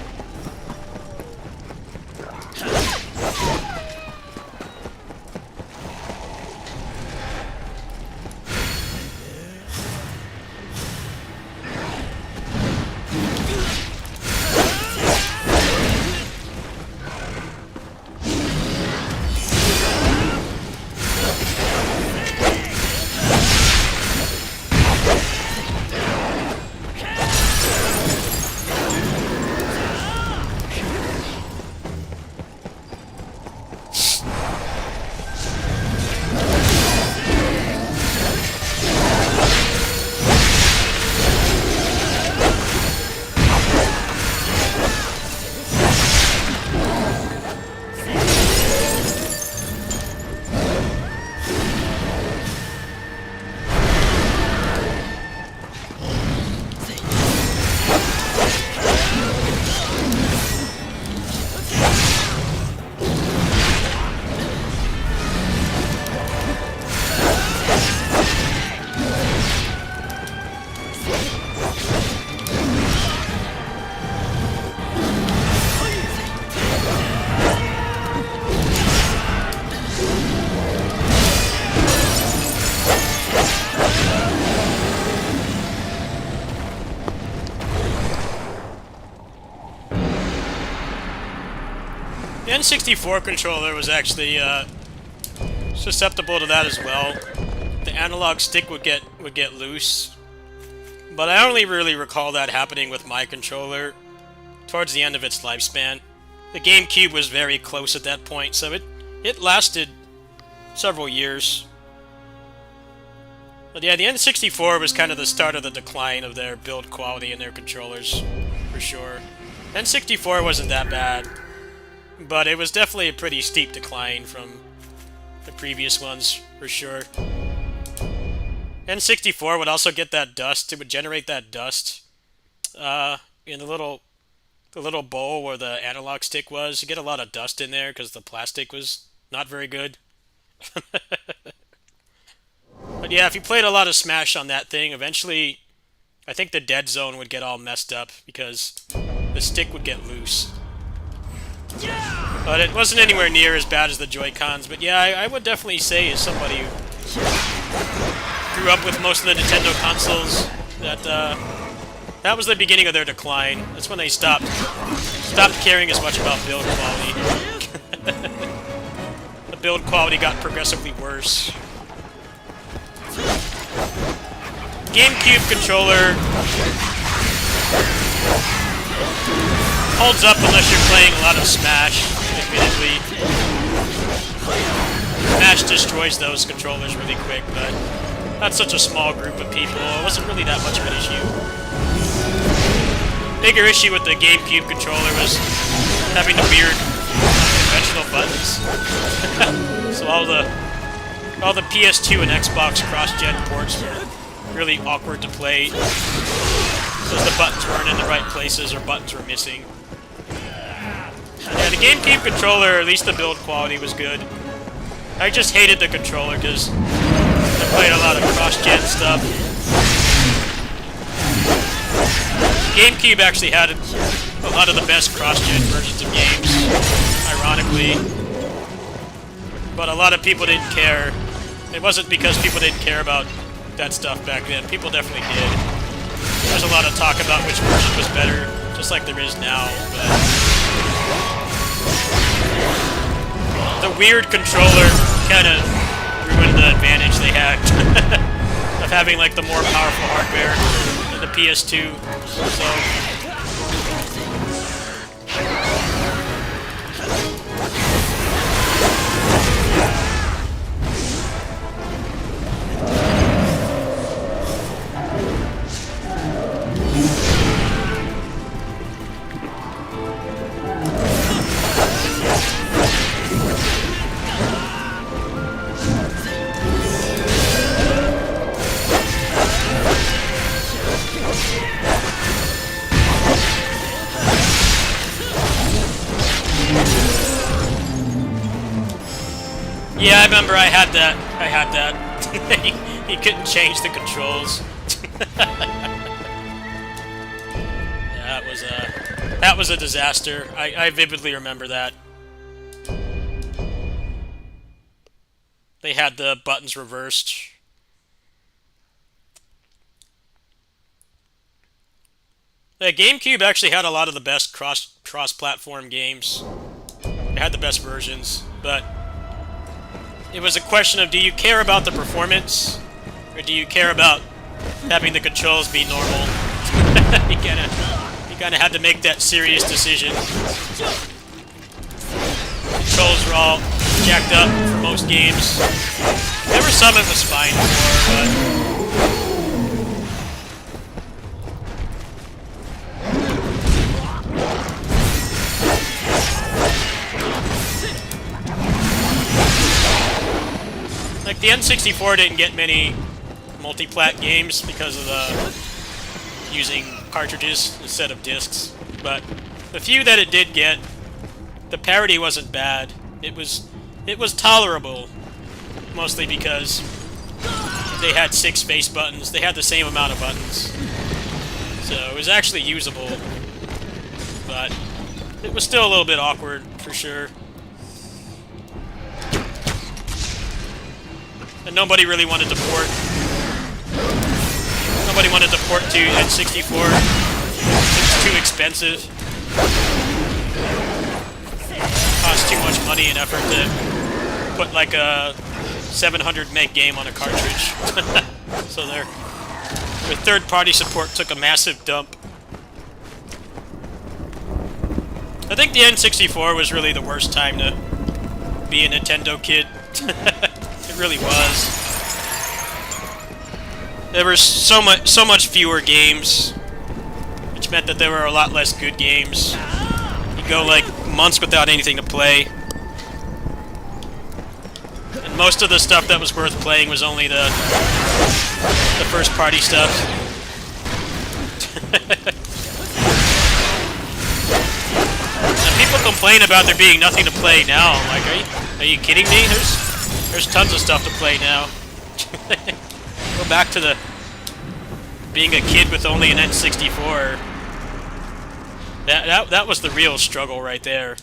The N64 controller was actually susceptible to that as well. The analog stick would get loose, but I only really recall that happening with my controller towards the end of its lifespan. The GameCube was very close at that point, so it lasted several years. But yeah, the N64 was kind of the start of the decline of their build quality in their controllers, for sure. N64 wasn't that bad, but it was definitely a pretty steep decline from the previous ones, for sure. N64 would also get that dust. It would generate that dust in the little bowl where the analog stick was. You get a lot of dust in there because the plastic was not very good. But yeah, if you played a lot of Smash on that thing, eventually I think the dead zone would get all messed up because the stick would get loose. But it wasn't anywhere near as bad as the Joy-Cons. But yeah, I would definitely say, as somebody who grew up with most of the Nintendo consoles, that that was the beginning of their decline. That's when they stopped caring as much about build quality. The build quality got progressively worse. GameCube controller holds up unless you're playing a lot of Smash, admittedly. Smash destroys those controllers really quick, but that's such a small group of people. It wasn't really that much of an issue. Bigger issue with the GameCube controller was having the weird conventional buttons. So all the PS2 and Xbox cross-gen ports were really awkward to play because the buttons weren't in the right places or buttons were missing. Yeah, the GameCube controller, at least the build quality was good. I just hated the controller because I played a lot of cross-gen stuff. GameCube actually had a lot of the best cross-gen versions of games, ironically. But a lot of people didn't care. It wasn't because people didn't care about that stuff back then. People definitely did. There's a lot of talk about which version was better, just like there is now, but the weird controller kind of ruined the advantage they had of having like the more powerful hardware than the PS2. So. Yeah, I remember I had that. He couldn't change the controls. That was a disaster. I vividly remember that. They had the buttons reversed. The GameCube actually had a lot of the best cross-platform games. It had the best versions, but it was a question of, do you care about the performance, or do you care about having the controls be normal? you kind of had to make that serious decision. Controls were all jacked up for most games. There were some it was fine for, but like the N64 didn't get many multi-plat games because of the using cartridges instead of discs, but the few that it did get, the parity wasn't bad. It was tolerable, mostly because they had 6 face buttons. They had the same amount of buttons, so it was actually usable, but it was still a little bit awkward for sure. And nobody really wanted to port. Nobody wanted to port to N64. It's too expensive. Costs too much money and effort to put like a 700 meg game on a cartridge. So their third-party support took a massive dump. I think the N64 was really the worst time to be a Nintendo kid. It really was. There were so much fewer games, which meant that there were a lot less good games. You go like months without anything to play, and most of the stuff that was worth playing was only the first-party stuff. And people complain about there being nothing to play now. I'm like, are you kidding me? There's tons of stuff to play now. Go back to the being a kid with only an N64. That was the real struggle right there.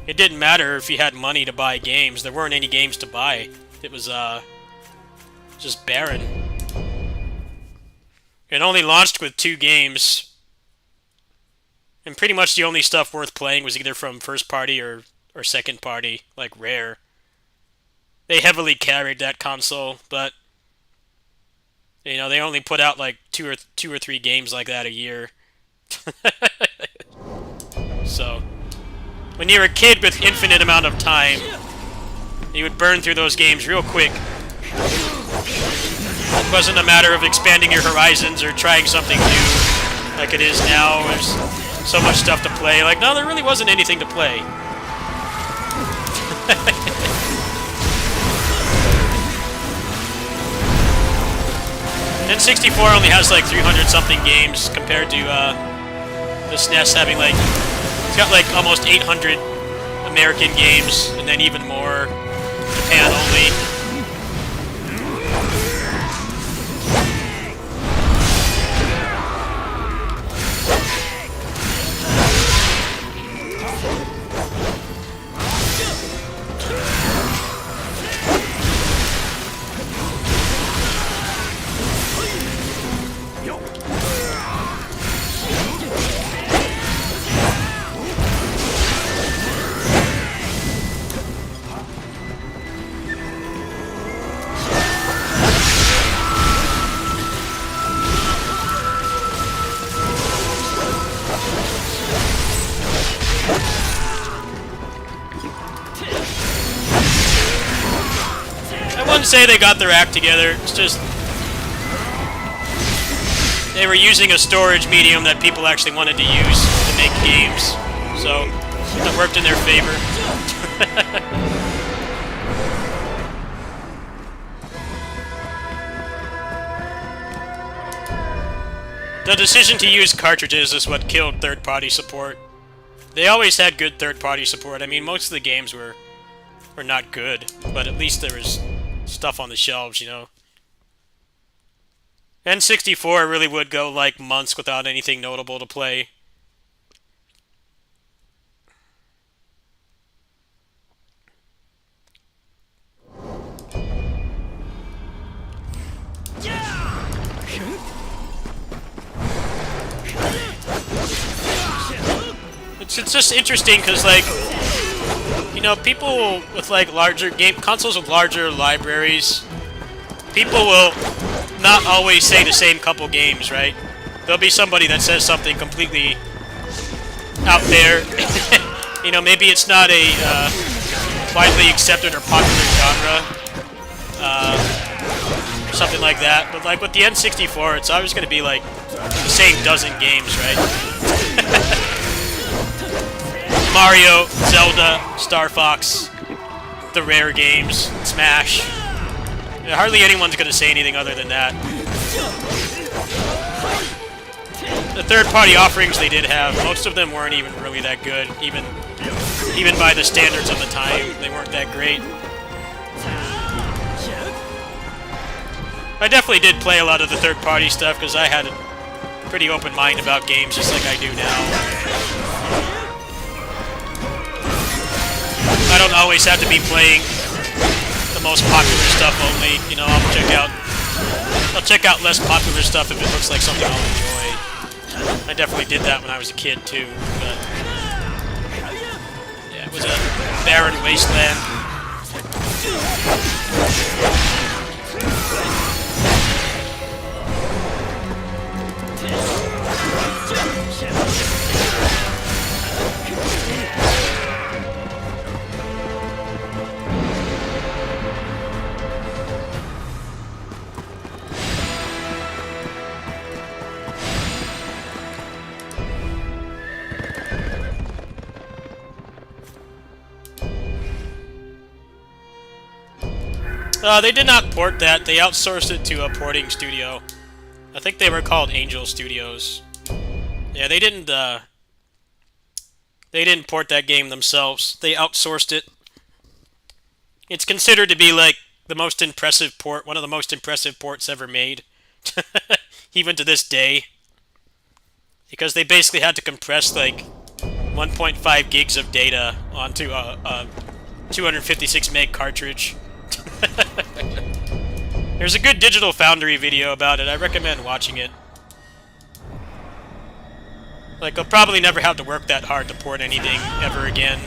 It didn't matter if you had money to buy games. There weren't any games to buy. It was just barren. It only launched with 2 games, and pretty much the only stuff worth playing was either from first party or second party, like Rare. They heavily carried that console, but you know, they only put out like two or three games like that a year. So, when you're a kid with infinite amount of time, you would burn through those games real quick. It wasn't a matter of expanding your horizons or trying something new like it is now. There's so much stuff to play. Like, no, there really wasn't anything to play. N64 only has like 300-something games compared to the SNES having like... It's got like almost 800 American games, and then even more Japan only. say they got their act together. It's just they were using a storage medium that people actually wanted to use to make games, so that worked in their favor. The decision to use cartridges is what killed third-party support. They always had good third-party support. I mean, most of the games were not good, but at least there was stuff on the shelves, you know. N64 really would go like months without anything notable to play. It's just interesting because, like, you know, people with like larger game consoles with larger libraries, people will not always say the same couple games, right? There'll be somebody that says something completely out there. You know, maybe it's not a widely accepted or popular genre, or something like that. But like with the N64, it's always going to be like the same dozen games, right? Mario, Zelda, Star Fox, the Rare games, Smash. Hardly anyone's going to say anything other than that. The third-party offerings they did have, most of them weren't even really that good, even by the standards of the time. They weren't that great. I definitely did play a lot of the third-party stuff because I had a pretty open mind about games, just like I do now. I don't always have to be playing the most popular stuff only. You know, I'll check out less popular stuff if it looks like something I'll enjoy. I definitely did that when I was a kid too. But yeah, it was a barren wasteland. They did not port that. They outsourced it to a porting studio. I think they were called Angel Studios. Yeah, they didn't port that game themselves. They outsourced it. It's considered to be like the most impressive port, one of the most impressive ports ever made. Even to this day. Because they basically had to compress like 1.5 gigs of data onto a 256 meg cartridge. There's a good Digital Foundry video about it. I recommend watching it. Like, they'll probably never have to work that hard to port anything ever again.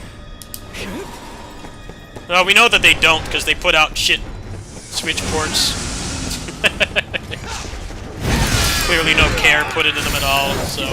Well, we know that they don't, because they put out shit Switch ports. Clearly no care put into them at all, so...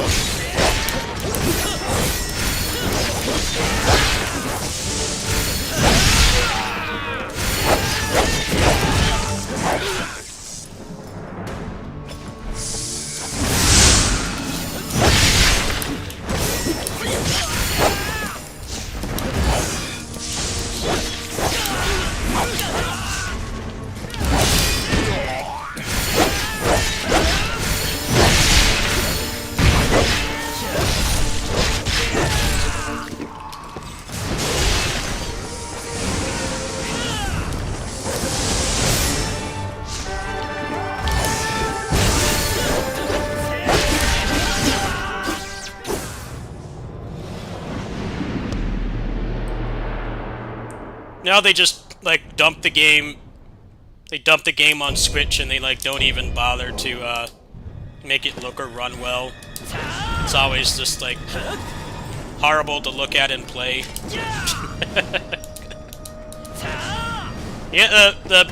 Now they just, like, dump the game. They dump the game on Switch and they, like, don't even bother to, make it look or run well. It's always just, like, horrible to look at and play. Yeah, the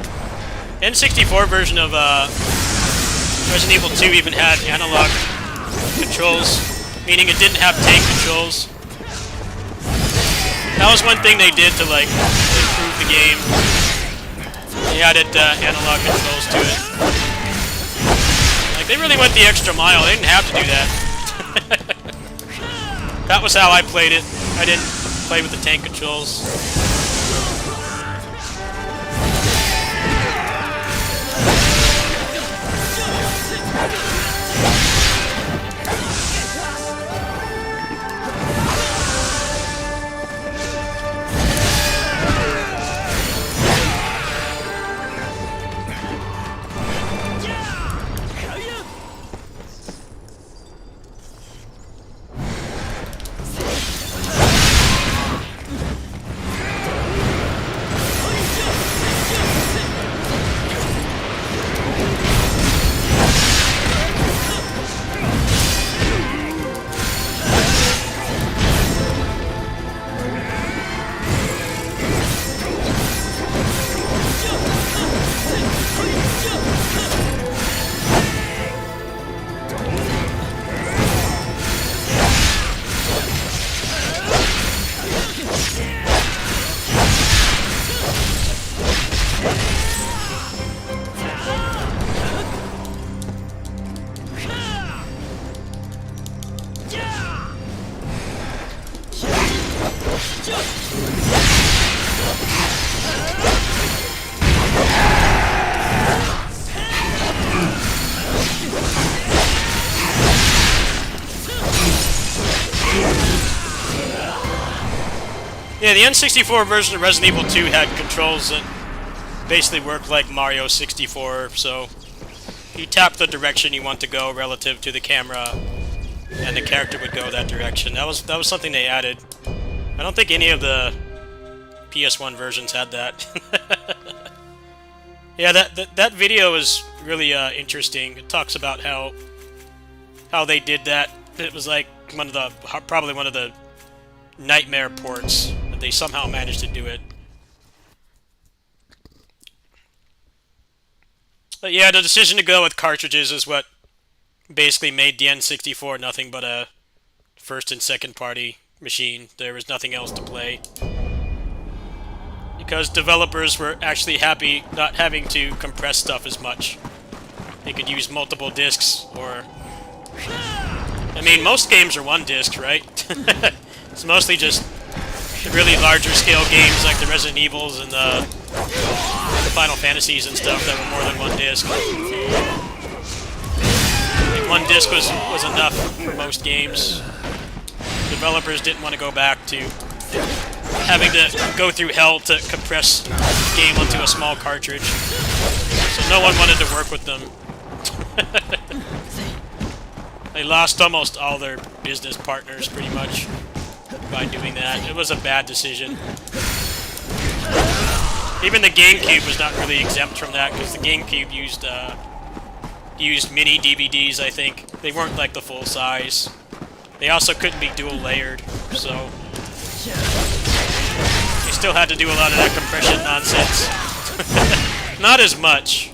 N64 version of, Resident Evil 2 even had analog controls, meaning it didn't have tank controls. That was one thing they did to, like, improve the game. They They added analog controls to it. Like, they really went the extra mile. They didn't have to do that. That was how I played it. I didn't play with the tank controls. Yeah, the N64 version of Resident Evil 2 had controls that basically worked like Mario 64, so you tap the direction you want to go relative to the camera, and the character would go that direction. That was something they added. I don't think any of the PS1 versions had that. Yeah, that video is really interesting. It talks about how they did that. It was like probably one of the nightmare ports, but they somehow managed to do it. But yeah, the decision to go with cartridges is what basically made the N64 nothing but a first and second party machine. There was nothing else to play. Because developers were actually happy not having to compress stuff as much. They could use multiple discs, or... I mean, most games are one disc, right? It's mostly just the really larger scale games like the Resident Evils and the Final Fantasies and stuff that were more than one disc. Like one disc was enough for most games. Developers didn't want to go back to having to go through hell to compress the game onto a small cartridge. So no one wanted to work with them. They lost almost all their business partners, pretty much, by doing that. It was a bad decision. Even the GameCube was not really exempt from that, because the GameCube used mini DVDs, I think. They weren't like the full size. They also couldn't be dual layered, so they still had to do a lot of that compression nonsense. Not as much.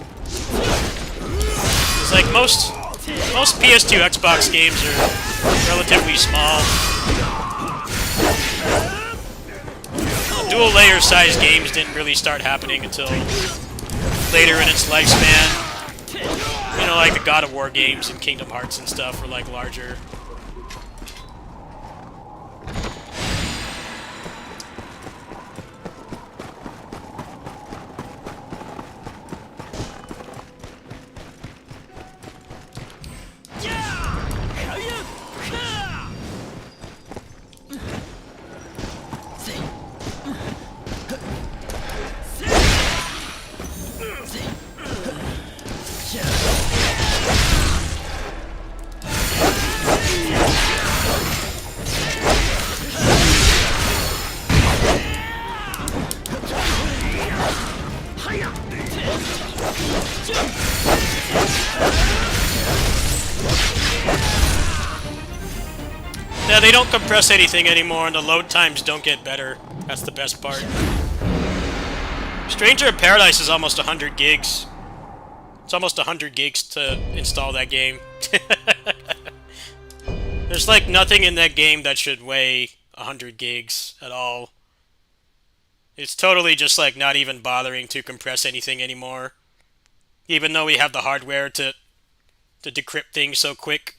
It's like most PS2 Xbox games are relatively small. Dual layer size games didn't really start happening until later in its lifespan. You know, like the God of War games and Kingdom Hearts and stuff were like larger. Yeah, they don't compress anything anymore, and the load times don't get better. That's the best part. Stranger of Paradise is almost 100 gigs. It's almost 100 gigs to install that game. There's like nothing in that game that should weigh 100 gigs at all. It's totally just like not even bothering to compress anything anymore, even though we have the hardware to decrypt things so quick.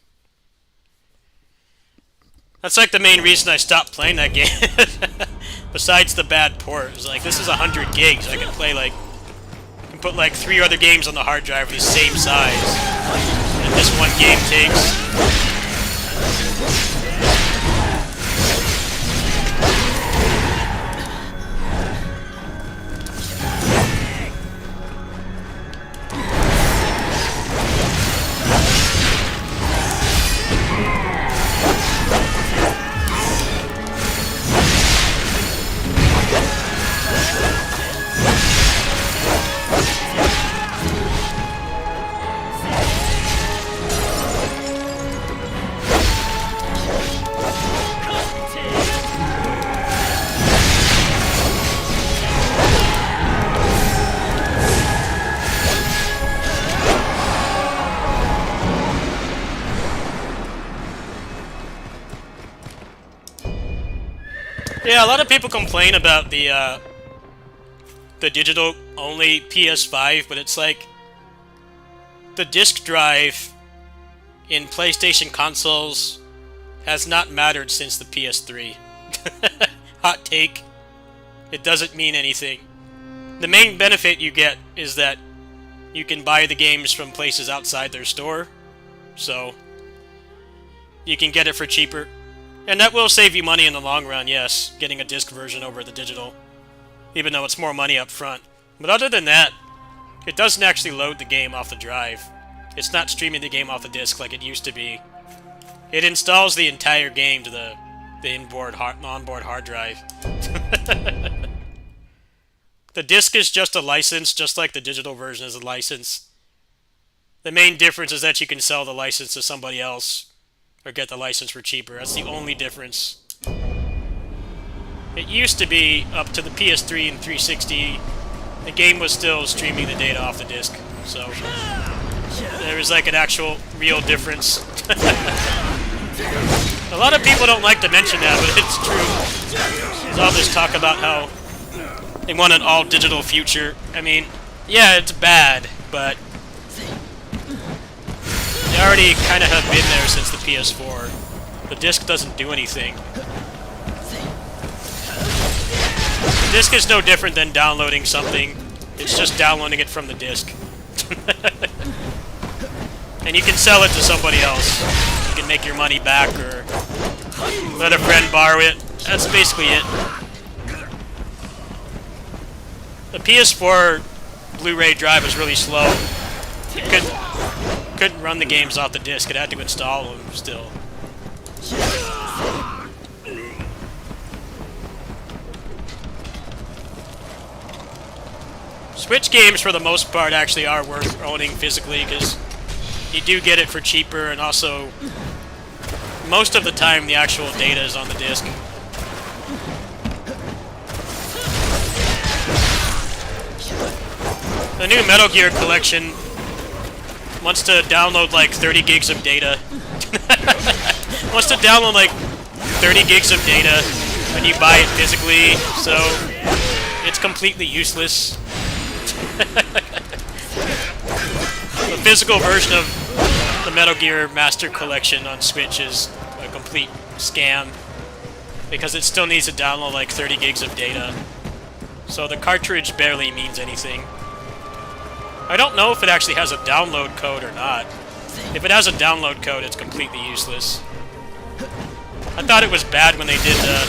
That's like the main reason I stopped playing that game. Besides the bad port, it was like this is 100 gigs. I can play like I can put like 3 other games on the hard drive the same size, and this one game takes. Yeah, a lot of people complain about the digital only PS5, but it's like the disk drive in PlayStation consoles has not mattered since the PS3. Hot take. It doesn't mean anything. The main benefit you get is that you can buy the games from places outside their store, so you can get it for cheaper. And that will save you money in the long run, yes, getting a disc version over the digital, even though it's more money up front. But other than that, it doesn't actually load the game off the drive. It's not streaming the game off the disc like it used to be. It installs the entire game to the onboard hard drive. The disc is just a license, just like the digital version is a license. The main difference is that you can sell the license to somebody else or get the license for cheaper. That's the only difference. It used to be up to the PS3 and 360. The game was still streaming the data off the disc, so there was like an actual real difference. A lot of people don't like to mention that, but it's true. There's all this talk about how they want an all-digital future. I mean, yeah, it's bad, but they already kind of have been there since the PS4. The disc doesn't do anything. The disc is no different than downloading something. It's just downloading it from the disc. And you can sell it to somebody else. You can make your money back or let a friend borrow it. That's basically it. The PS4 Blu-ray drive is really slow. It couldn't run the games off the disc. It had to install them still. Switch games, for the most part, actually are worth owning physically because you do get it for cheaper, and also most of the time the actual data is on the disc. The new Metal Gear collection wants to download like 30 gigs of data. Wants to download like 30 gigs of data when you buy it physically, so it's completely useless. The physical version of the Metal Gear Master Collection on Switch is a complete scam because it still needs to download like 30 gigs of data. So the cartridge barely means anything. I don't know if it actually has a download code or not. If it has a download code, it's completely useless. I thought it was bad when they did the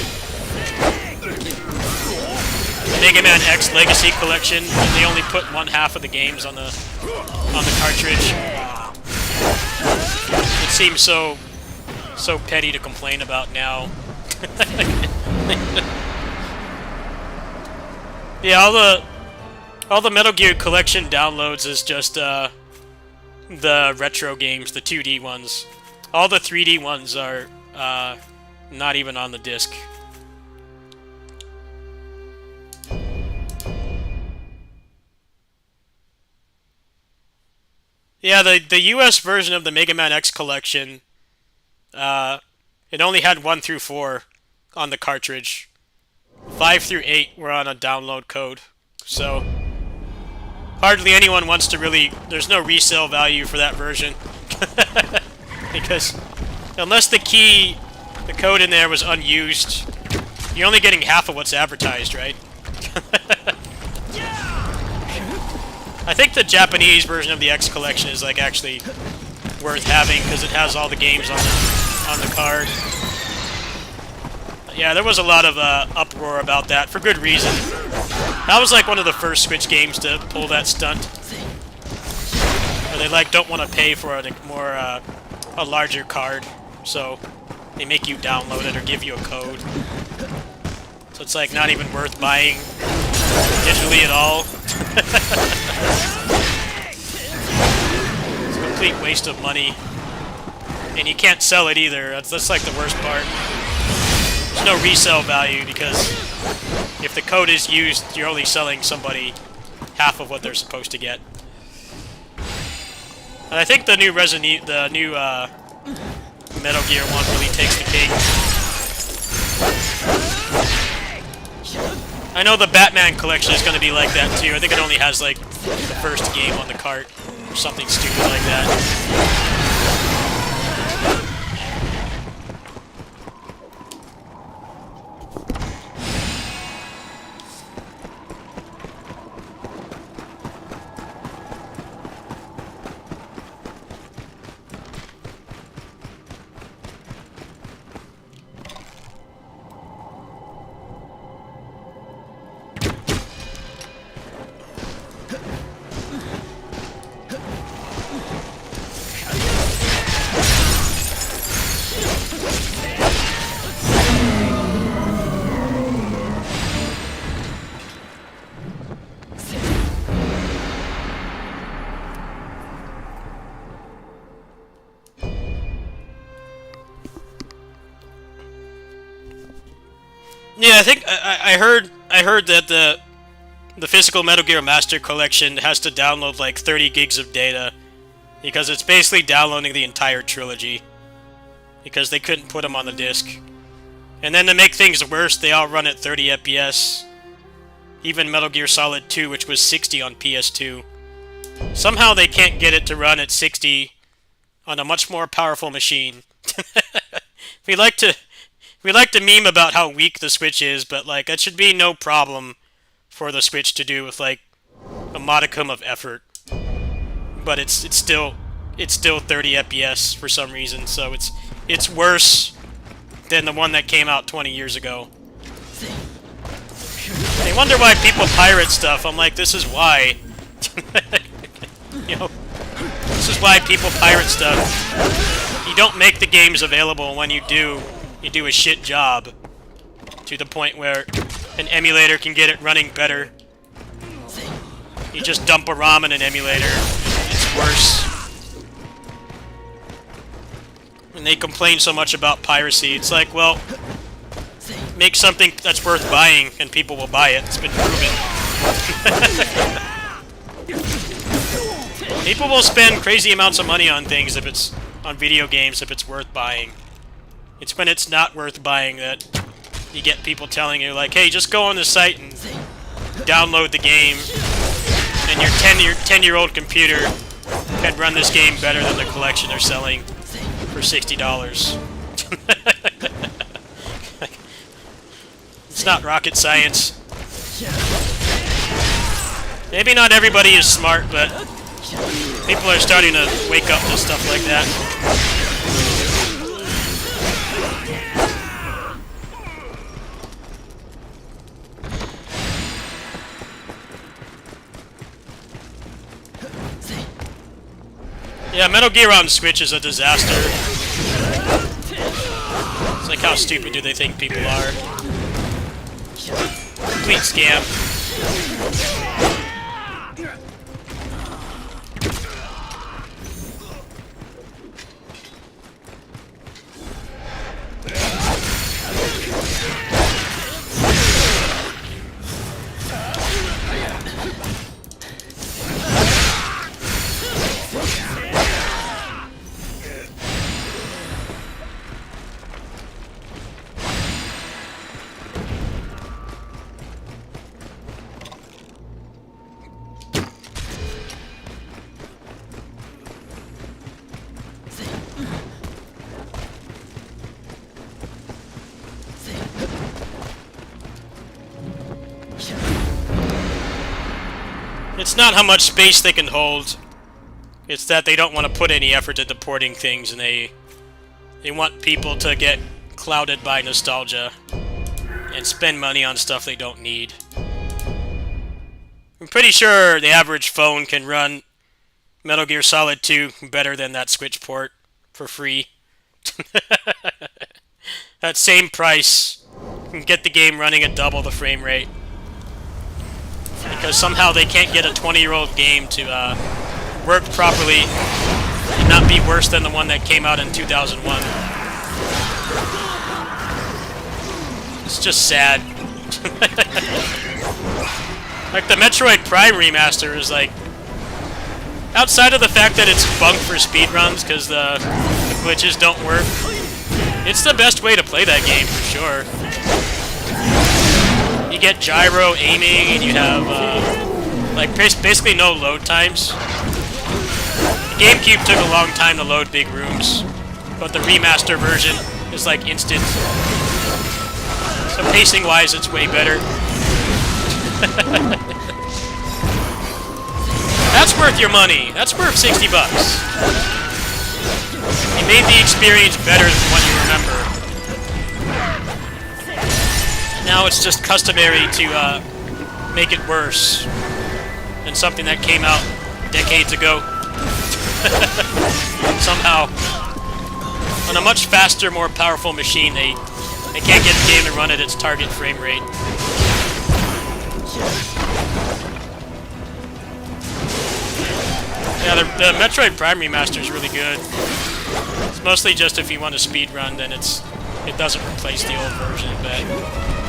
Mega Man X Legacy Collection, and they only put one half of the games on the cartridge. It seems so petty to complain about now. Yeah, all the Metal Gear Collection downloads is just the retro games, the 2D ones. All the 3D ones are not even on the disc. Yeah, the US version of the Mega Man X Collection, it only had 1 through 4 on the cartridge. 5 through 8 were on a download code. So hardly anyone wants to really... There's no resale value for that version. Because unless the code in there was unused, you're only getting half of what's advertised, right? I think the Japanese version of the X Collection is like actually worth having because it has all the games on the card. But yeah, there was a lot of uproar about that for good reason. That was like one of the first Switch games to pull that stunt, where they like don't want to pay for a larger card, so they make you download it or give you a code. So it's like not even worth buying digitally at all. It's a complete waste of money. And you can't sell it either. That's like the worst part. There's no resale value because if the code is used, you're only selling somebody half of what they're supposed to get. And I think the new Metal Gear 1 really takes the cake. I know the Batman collection is going to be like that too. I think it only has like the first game on the cart or something stupid like that. Yeah, I think I heard that the physical Metal Gear Master Collection has to download like 30 gigs of data because it's basically downloading the entire trilogy because they couldn't put them on the disc. And then to make things worse, they all run at 30 FPS. Even Metal Gear Solid 2, which was 60 on PS2. Somehow they can't get it to run at 60 on a much more powerful machine. We like to meme about how weak the Switch is, but like that should be no problem for the Switch to do with like a modicum of effort. But it's still 30 FPS for some reason, so it's worse than the one that came out 20 years ago. They wonder why people pirate stuff. I'm like, this is why. You know, this is why people pirate stuff. You don't make the games available. When you do, you do a shit job to the point where an emulator can get it running better. You just dump a ROM in an emulator, it's worse. And they complain so much about piracy. It's like, well, make something that's worth buying and people will buy it. It's been proven. People will spend crazy amounts of money on things if it's on video games if it's worth buying. It's when it's not worth buying that you get people telling you like, hey, just go on the site and download the game, and your 10-year-old computer can run this game better than the collection they're selling for $60. It's not rocket science. Maybe not everybody is smart, but people are starting to wake up to stuff like that. Yeah, Metal Gear on Switch is a disaster. It's like, how stupid do they think people are? Complete scam. not how much space they can hold. It's that they don't want to put any effort into porting things, and they want people to get clouded by nostalgia and spend money on stuff they don't need. I'm pretty sure the average phone can run Metal Gear Solid 2 better than that Switch port for free. That same price, you can get the game running at double the frame rate. Because somehow they can't get a 20-year-old game to work properly and not be worse than the one that came out in 2001. It's just sad. Like, the Metroid Prime remaster is like... Outside of the fact that it's bugged for speedruns because the glitches don't work, it's the best way to play that game for sure. You get gyro aiming and you have like basically no load times. The GameCube took a long time to load big rooms, but the remaster version is like instant. So pacing wise it's way better. That's worth your money. That's worth 60 bucks. You made the experience better than what you remember. Now it's just customary to make it worse than something that came out decades ago. Somehow. On a much faster, more powerful machine, they can't get the game to run at its target frame rate. Yeah, the Metroid Prime remaster is really good. It's mostly just if you want to speedrun, then it doesn't replace the old version, but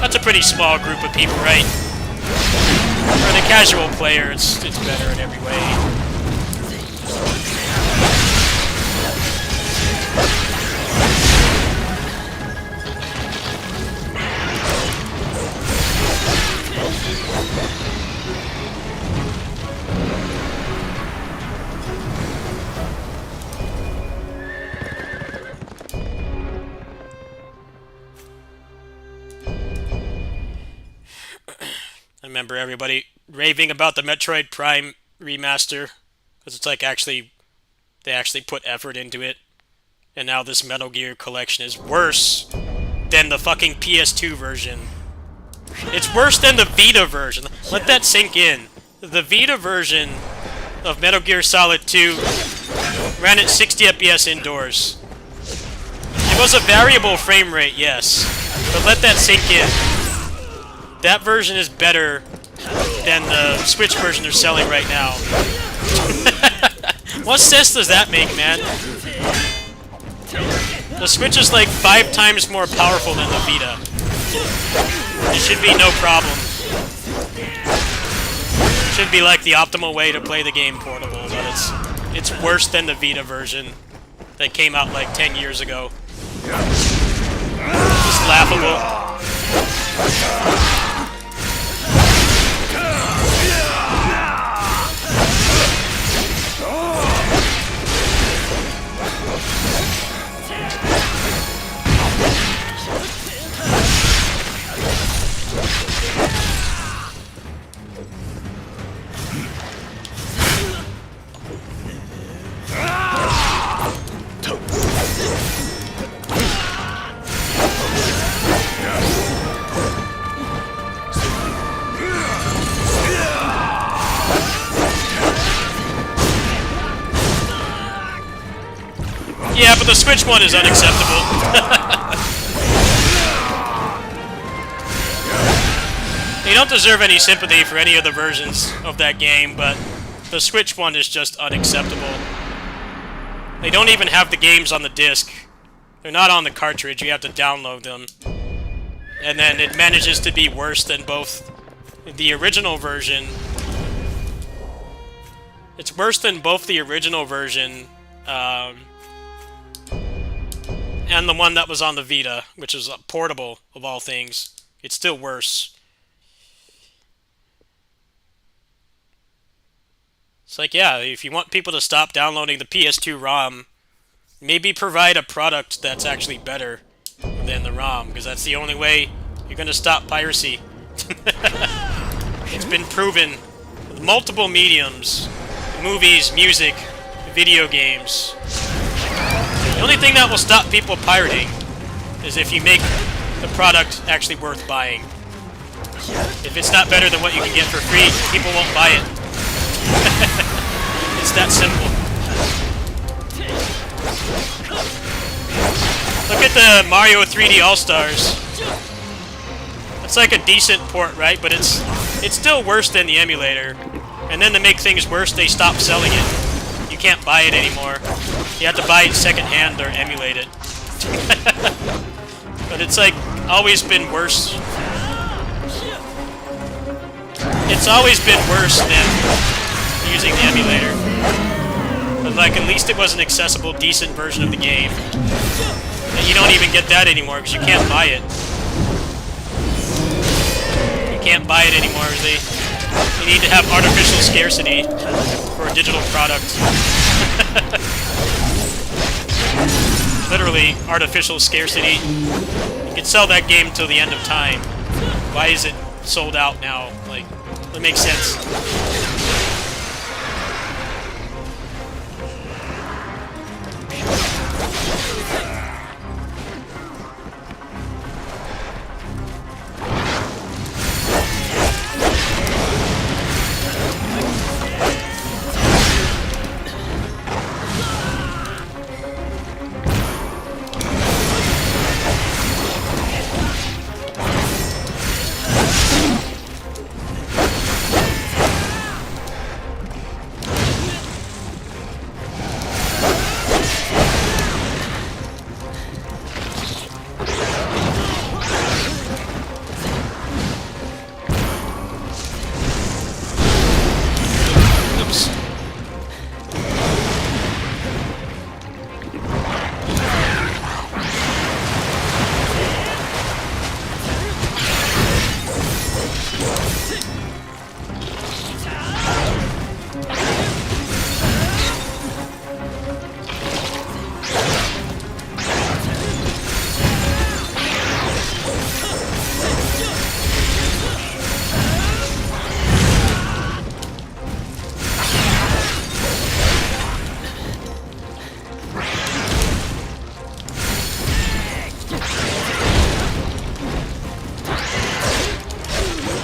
that's a pretty small group of people, right? For the casual player, it's better in every way. I remember everybody raving about the Metroid Prime remaster because it's like they actually put effort into it, and now this Metal Gear collection is worse than the fucking PS2 version. It's worse than the Vita version. Let that sink in. The Vita version of Metal Gear Solid 2 ran at 60 FPS indoors. It was a variable frame rate, yes, but let that sink in. That version is better than the Switch version they're selling right now. What sense does that make, man? The Switch is like 5 times more powerful than the Vita. It should be no problem. It should be like the optimal way to play the game portable, but it's worse than the Vita version that came out like 10 years ago. Just laughable. Yeah, but the Switch one is unacceptable. You don't deserve any sympathy for any of the versions of that game, but the Switch one is just unacceptable. They don't even have the games on the disc. They're not on the cartridge, you have to download them. And then it manages to be worse than both the original version. It's worse than both the original version, and the one that was on the Vita, which is portable, of all things. It's still worse. It's like, yeah, if you want people to stop downloading the PS2 ROM, maybe provide a product that's actually better than the ROM, because that's the only way you're going to stop piracy. It's been proven multiple mediums, movies, music, video games. The only thing that will stop people pirating is if you make the product actually worth buying. If it's not better than what you can get for free, people won't buy it. It's that simple. Look at the Mario 3D All-Stars. It's like a decent port, right? But it's still worse than the emulator. And then to make things worse, they stop selling it. You can't buy it anymore. You have to buy it secondhand or emulate it. But it's like always been worse. It's always been worse than using the emulator. But like at least it was an accessible, decent version of the game. And you don't even get that anymore because you can't buy it. You can't buy it anymore. You need to have artificial scarcity for a digital product. Literally, artificial scarcity. You can sell that game till the end of time. Why is it sold out now? Like, it makes sense.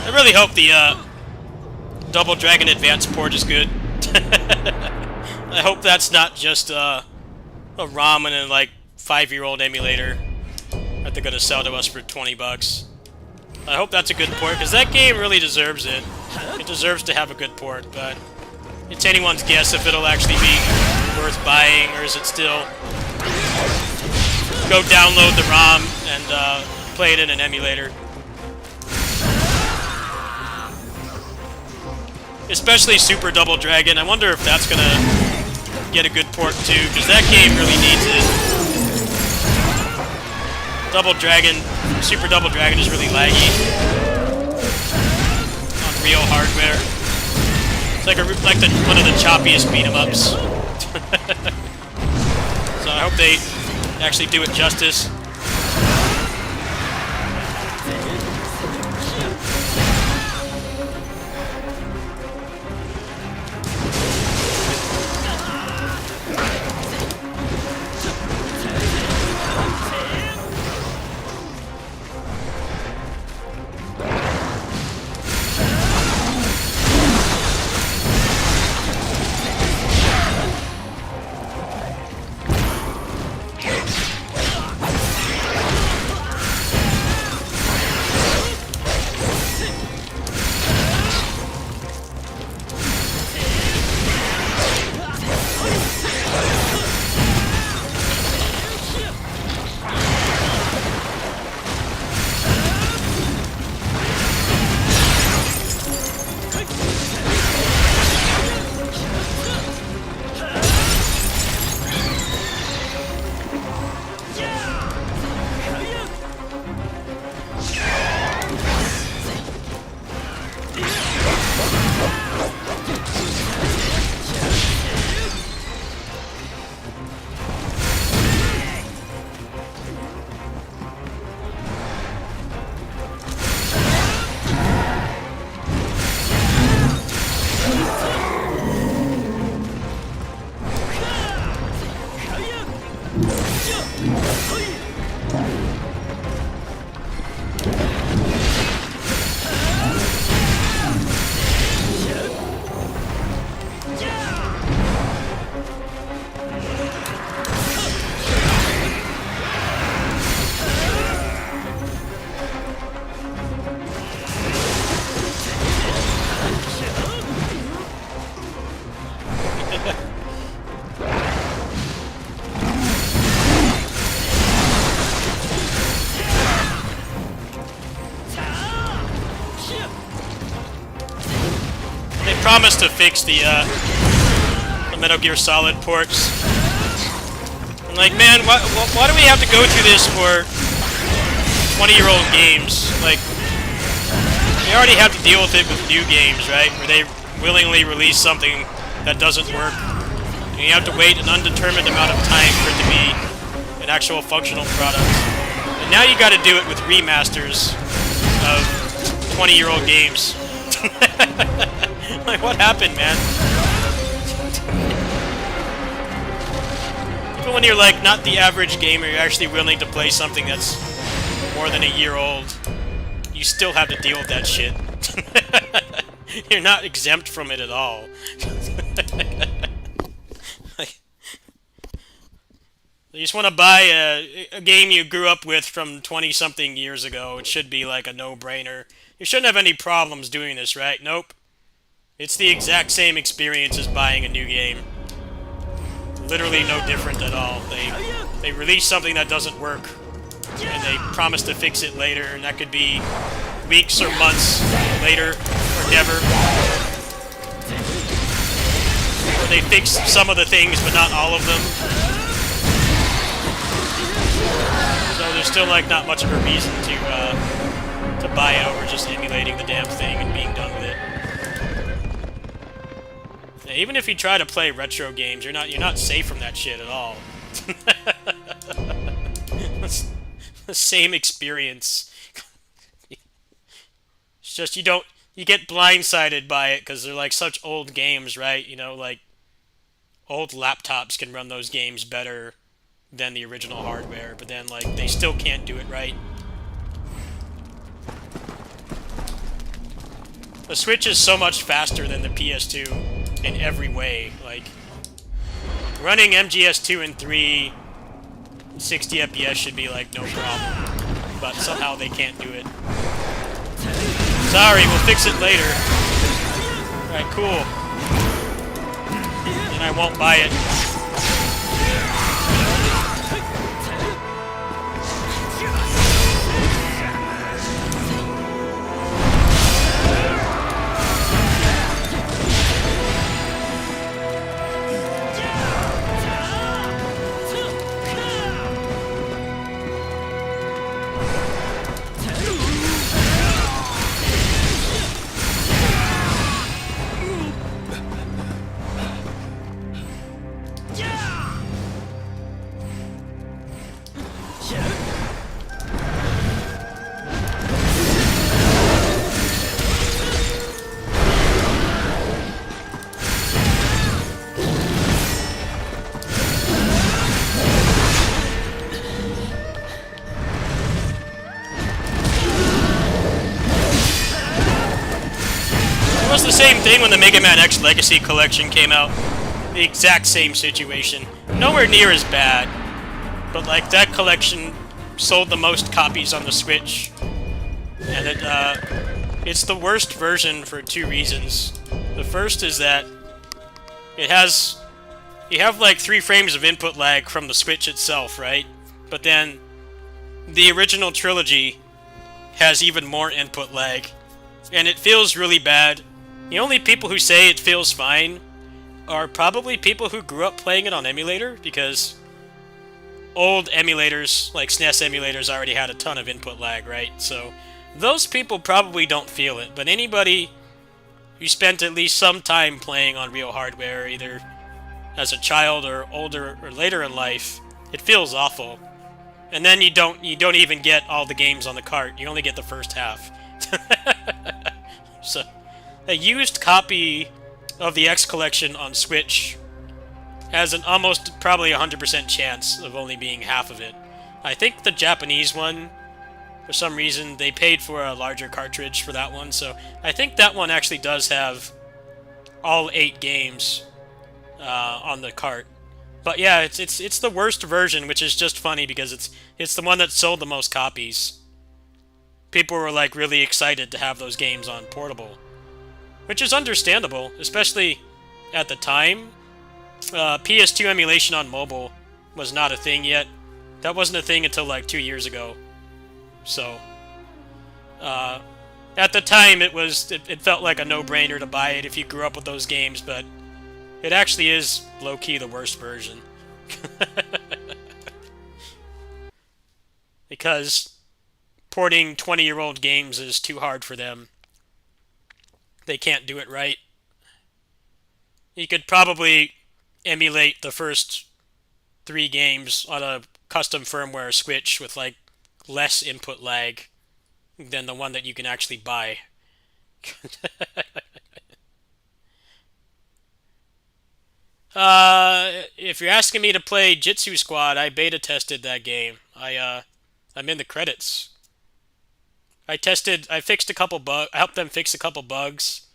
I really hope the Double Dragon Advance port is good. I hope that's not just a ROM and a like 5-year-old emulator that they're gonna sell to us for 20 bucks. I hope that's a good port because that game really deserves it. It deserves to have a good port, but it's anyone's guess if it'll actually be worth buying, or is it still go download the ROM and play it in an emulator. Especially Super Double Dragon. I wonder if that's gonna get a good port too, because that game really needs it. Super Double Dragon is really laggy on real hardware. It's like one of the choppiest beat 'em ups. So I hope they actually do it justice. promised to fix the Metal Gear Solid ports. I'm like, man, why do we have to go through this for 20-year-old games? Like, we already have to deal with it with new games, right? Where they willingly release something that doesn't work. And you have to wait an undetermined amount of time for it to be an actual functional product. And now you gotta do it with remasters of 20-year-old games. Like, what happened, man? Even when you're, like, not the average gamer, you're actually willing to play something that's more than a year old, you still have to deal with that shit. You're not exempt from it at all. Like, you just want to buy a game you grew up with from 20-something years ago. It should be like a no-brainer. You shouldn't have any problems doing this, right? Nope. It's the exact same experience as buying a new game. Literally no different at all. They release something that doesn't work, and they promise to fix it later, and that could be weeks or months later, or never. Or they fix some of the things, but not all of them. So there's still, like, not much of a reason to buy it over just emulating the damn thing and being done with it. Yeah, even if you try to play retro games, you're not safe from that shit at all. It's the same experience. It's just you get blindsided by it because they're like such old games, right? You know, like old laptops can run those games better than the original hardware, but then like they still can't do it right. The Switch is so much faster than the PS2 in every way. Like, running MGS2 and 3, 60 FPS should be like no problem. But somehow they can't do it. Sorry, we'll fix it later. Alright, cool. And I won't buy it. It was the same thing when the Mega Man X Legacy Collection came out. The exact same situation. Nowhere near as bad, but like that collection sold the most copies on the Switch, and it's the worst version for two reasons. The first is that you have like 3 frames of input lag from the Switch itself, right? But then the original trilogy has even more input lag, and it feels really bad. The only people who say it feels fine are probably people who grew up playing it on emulator, because old emulators, like SNES emulators, already had a ton of input lag, right? So those people probably don't feel it, but anybody who spent at least some time playing on real hardware, either as a child or older or later in life, it feels awful. And then you don't even get all the games on the cart. You only get the first half. So a used copy of the X Collection on Switch has an almost probably 100% chance of only being half of it. I think the Japanese one, for some reason, they paid for a larger cartridge for that one, so I think that one actually does have all 8 games on the cart. But yeah, it's the worst version, which is just funny because it's the one that sold the most copies. People were like really excited to have those games on portable, which is understandable, especially at the time. PS2 emulation on mobile was not a thing yet. That wasn't a thing until like 2 years ago. So, At the time, it felt like a no-brainer to buy it if you grew up with those games, but it actually is low-key the worst version. Because porting 20-year-old games is too hard for them. They can't do it right. You could probably emulate the first 3 games on a custom firmware Switch with like less input lag than the one that you can actually buy. If you're asking me to play Jitsu Squad, I beta tested that game. I'm in the credits. I fixed a couple bugs, I helped them fix a couple bugs,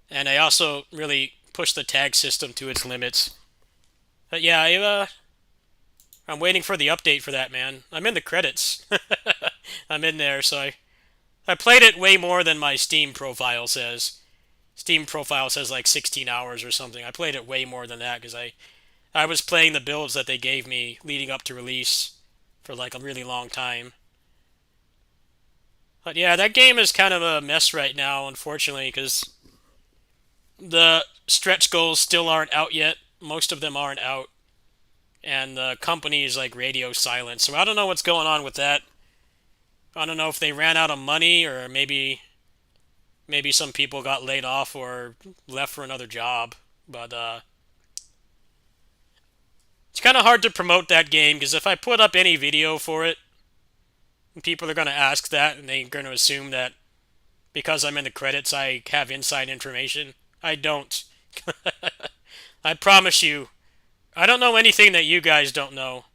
and I also really pushed the tag system to its limits. But yeah, I'm waiting for the update for that, man. I'm in the credits. I'm in there, so I played it way more than my Steam profile says. Steam profile says like 16 hours or something. I played it way more than that because I was playing the builds that they gave me leading up to release for like a really long time. But yeah, that game is kind of a mess right now, unfortunately, because the stretch goals still aren't out yet. Most of them aren't out, and the company is like radio silent. So I don't know what's going on with that. I don't know if they ran out of money or maybe some people got laid off or left for another job. But it's kind of hard to promote that game because if I put up any video for it, people are going to ask that and they're going to assume that because I'm in the credits I have inside information. I don't. I promise you, I don't know anything that you guys don't know,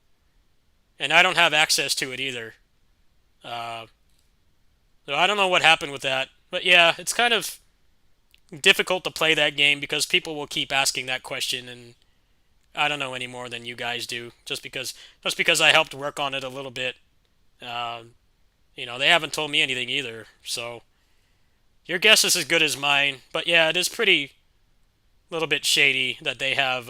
and I don't have access to it either. Uh, so I don't know what happened with that. But yeah, it's kind of difficult to play that game because people will keep asking that question, and I don't know any more than you guys do. Just because I helped work on it a little bit. Uh, they haven't told me anything either. So your guess is as good as mine. But yeah, it is pretty little bit shady that they have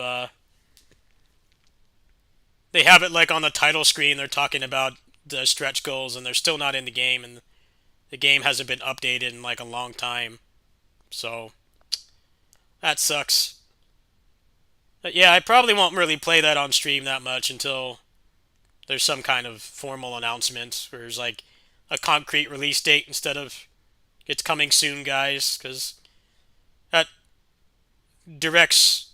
it like on the title screen. They're talking about the stretch goals, and they're still not in the game, and the game hasn't been updated in like a long time. So that sucks. But yeah, I probably won't really play that on stream that much until there's some kind of formal announcement where there's like a concrete release date instead of it's coming soon, guys, because that directs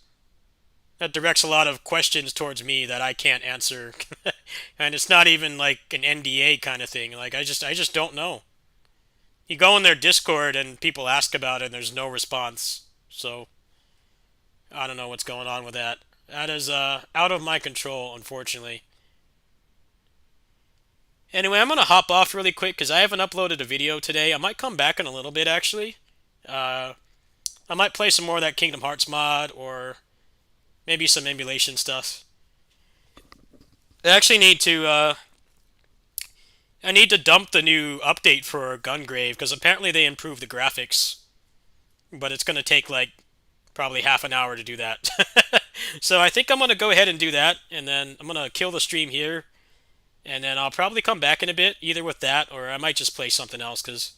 that directs a lot of questions towards me that I can't answer. And it's not even like an NDA kind of thing. Like I just don't know. You go in their Discord and people ask about it and there's no response. So I don't know what's going on with that. That is out of my control, unfortunately. Anyway, I'm gonna hop off really quick because I haven't uploaded a video today. I might come back in a little bit actually. Uh, I might play some more of that Kingdom Hearts mod or maybe some emulation stuff. I actually I need to dump the new update for Gungrave because apparently they improved the graphics, but it's gonna take like probably half an hour to do that. So I think I'm gonna go ahead and do that, and then I'm gonna kill the stream here, and then I'll probably come back in a bit, either with that or I might just play something else because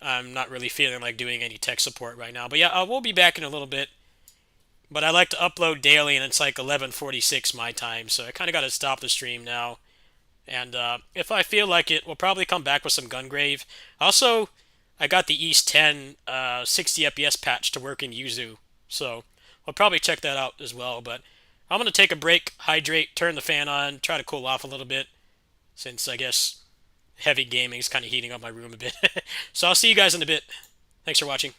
I'm not really feeling like doing any tech support right now. But yeah, I will be back in a little bit. But I like to upload daily, and it's like 11:46 my time, so I kind of got to stop the stream now. And if I feel like it, we'll probably come back with some Gungrave. Also, I got the East 10 60 FPS patch to work in Yuzu, so we'll probably check that out as well. But I'm going to take a break, hydrate, turn the fan on, try to cool off a little bit, since I guess heavy gaming is kind of heating up my room a bit. So I'll see you guys in a bit. Thanks for watching.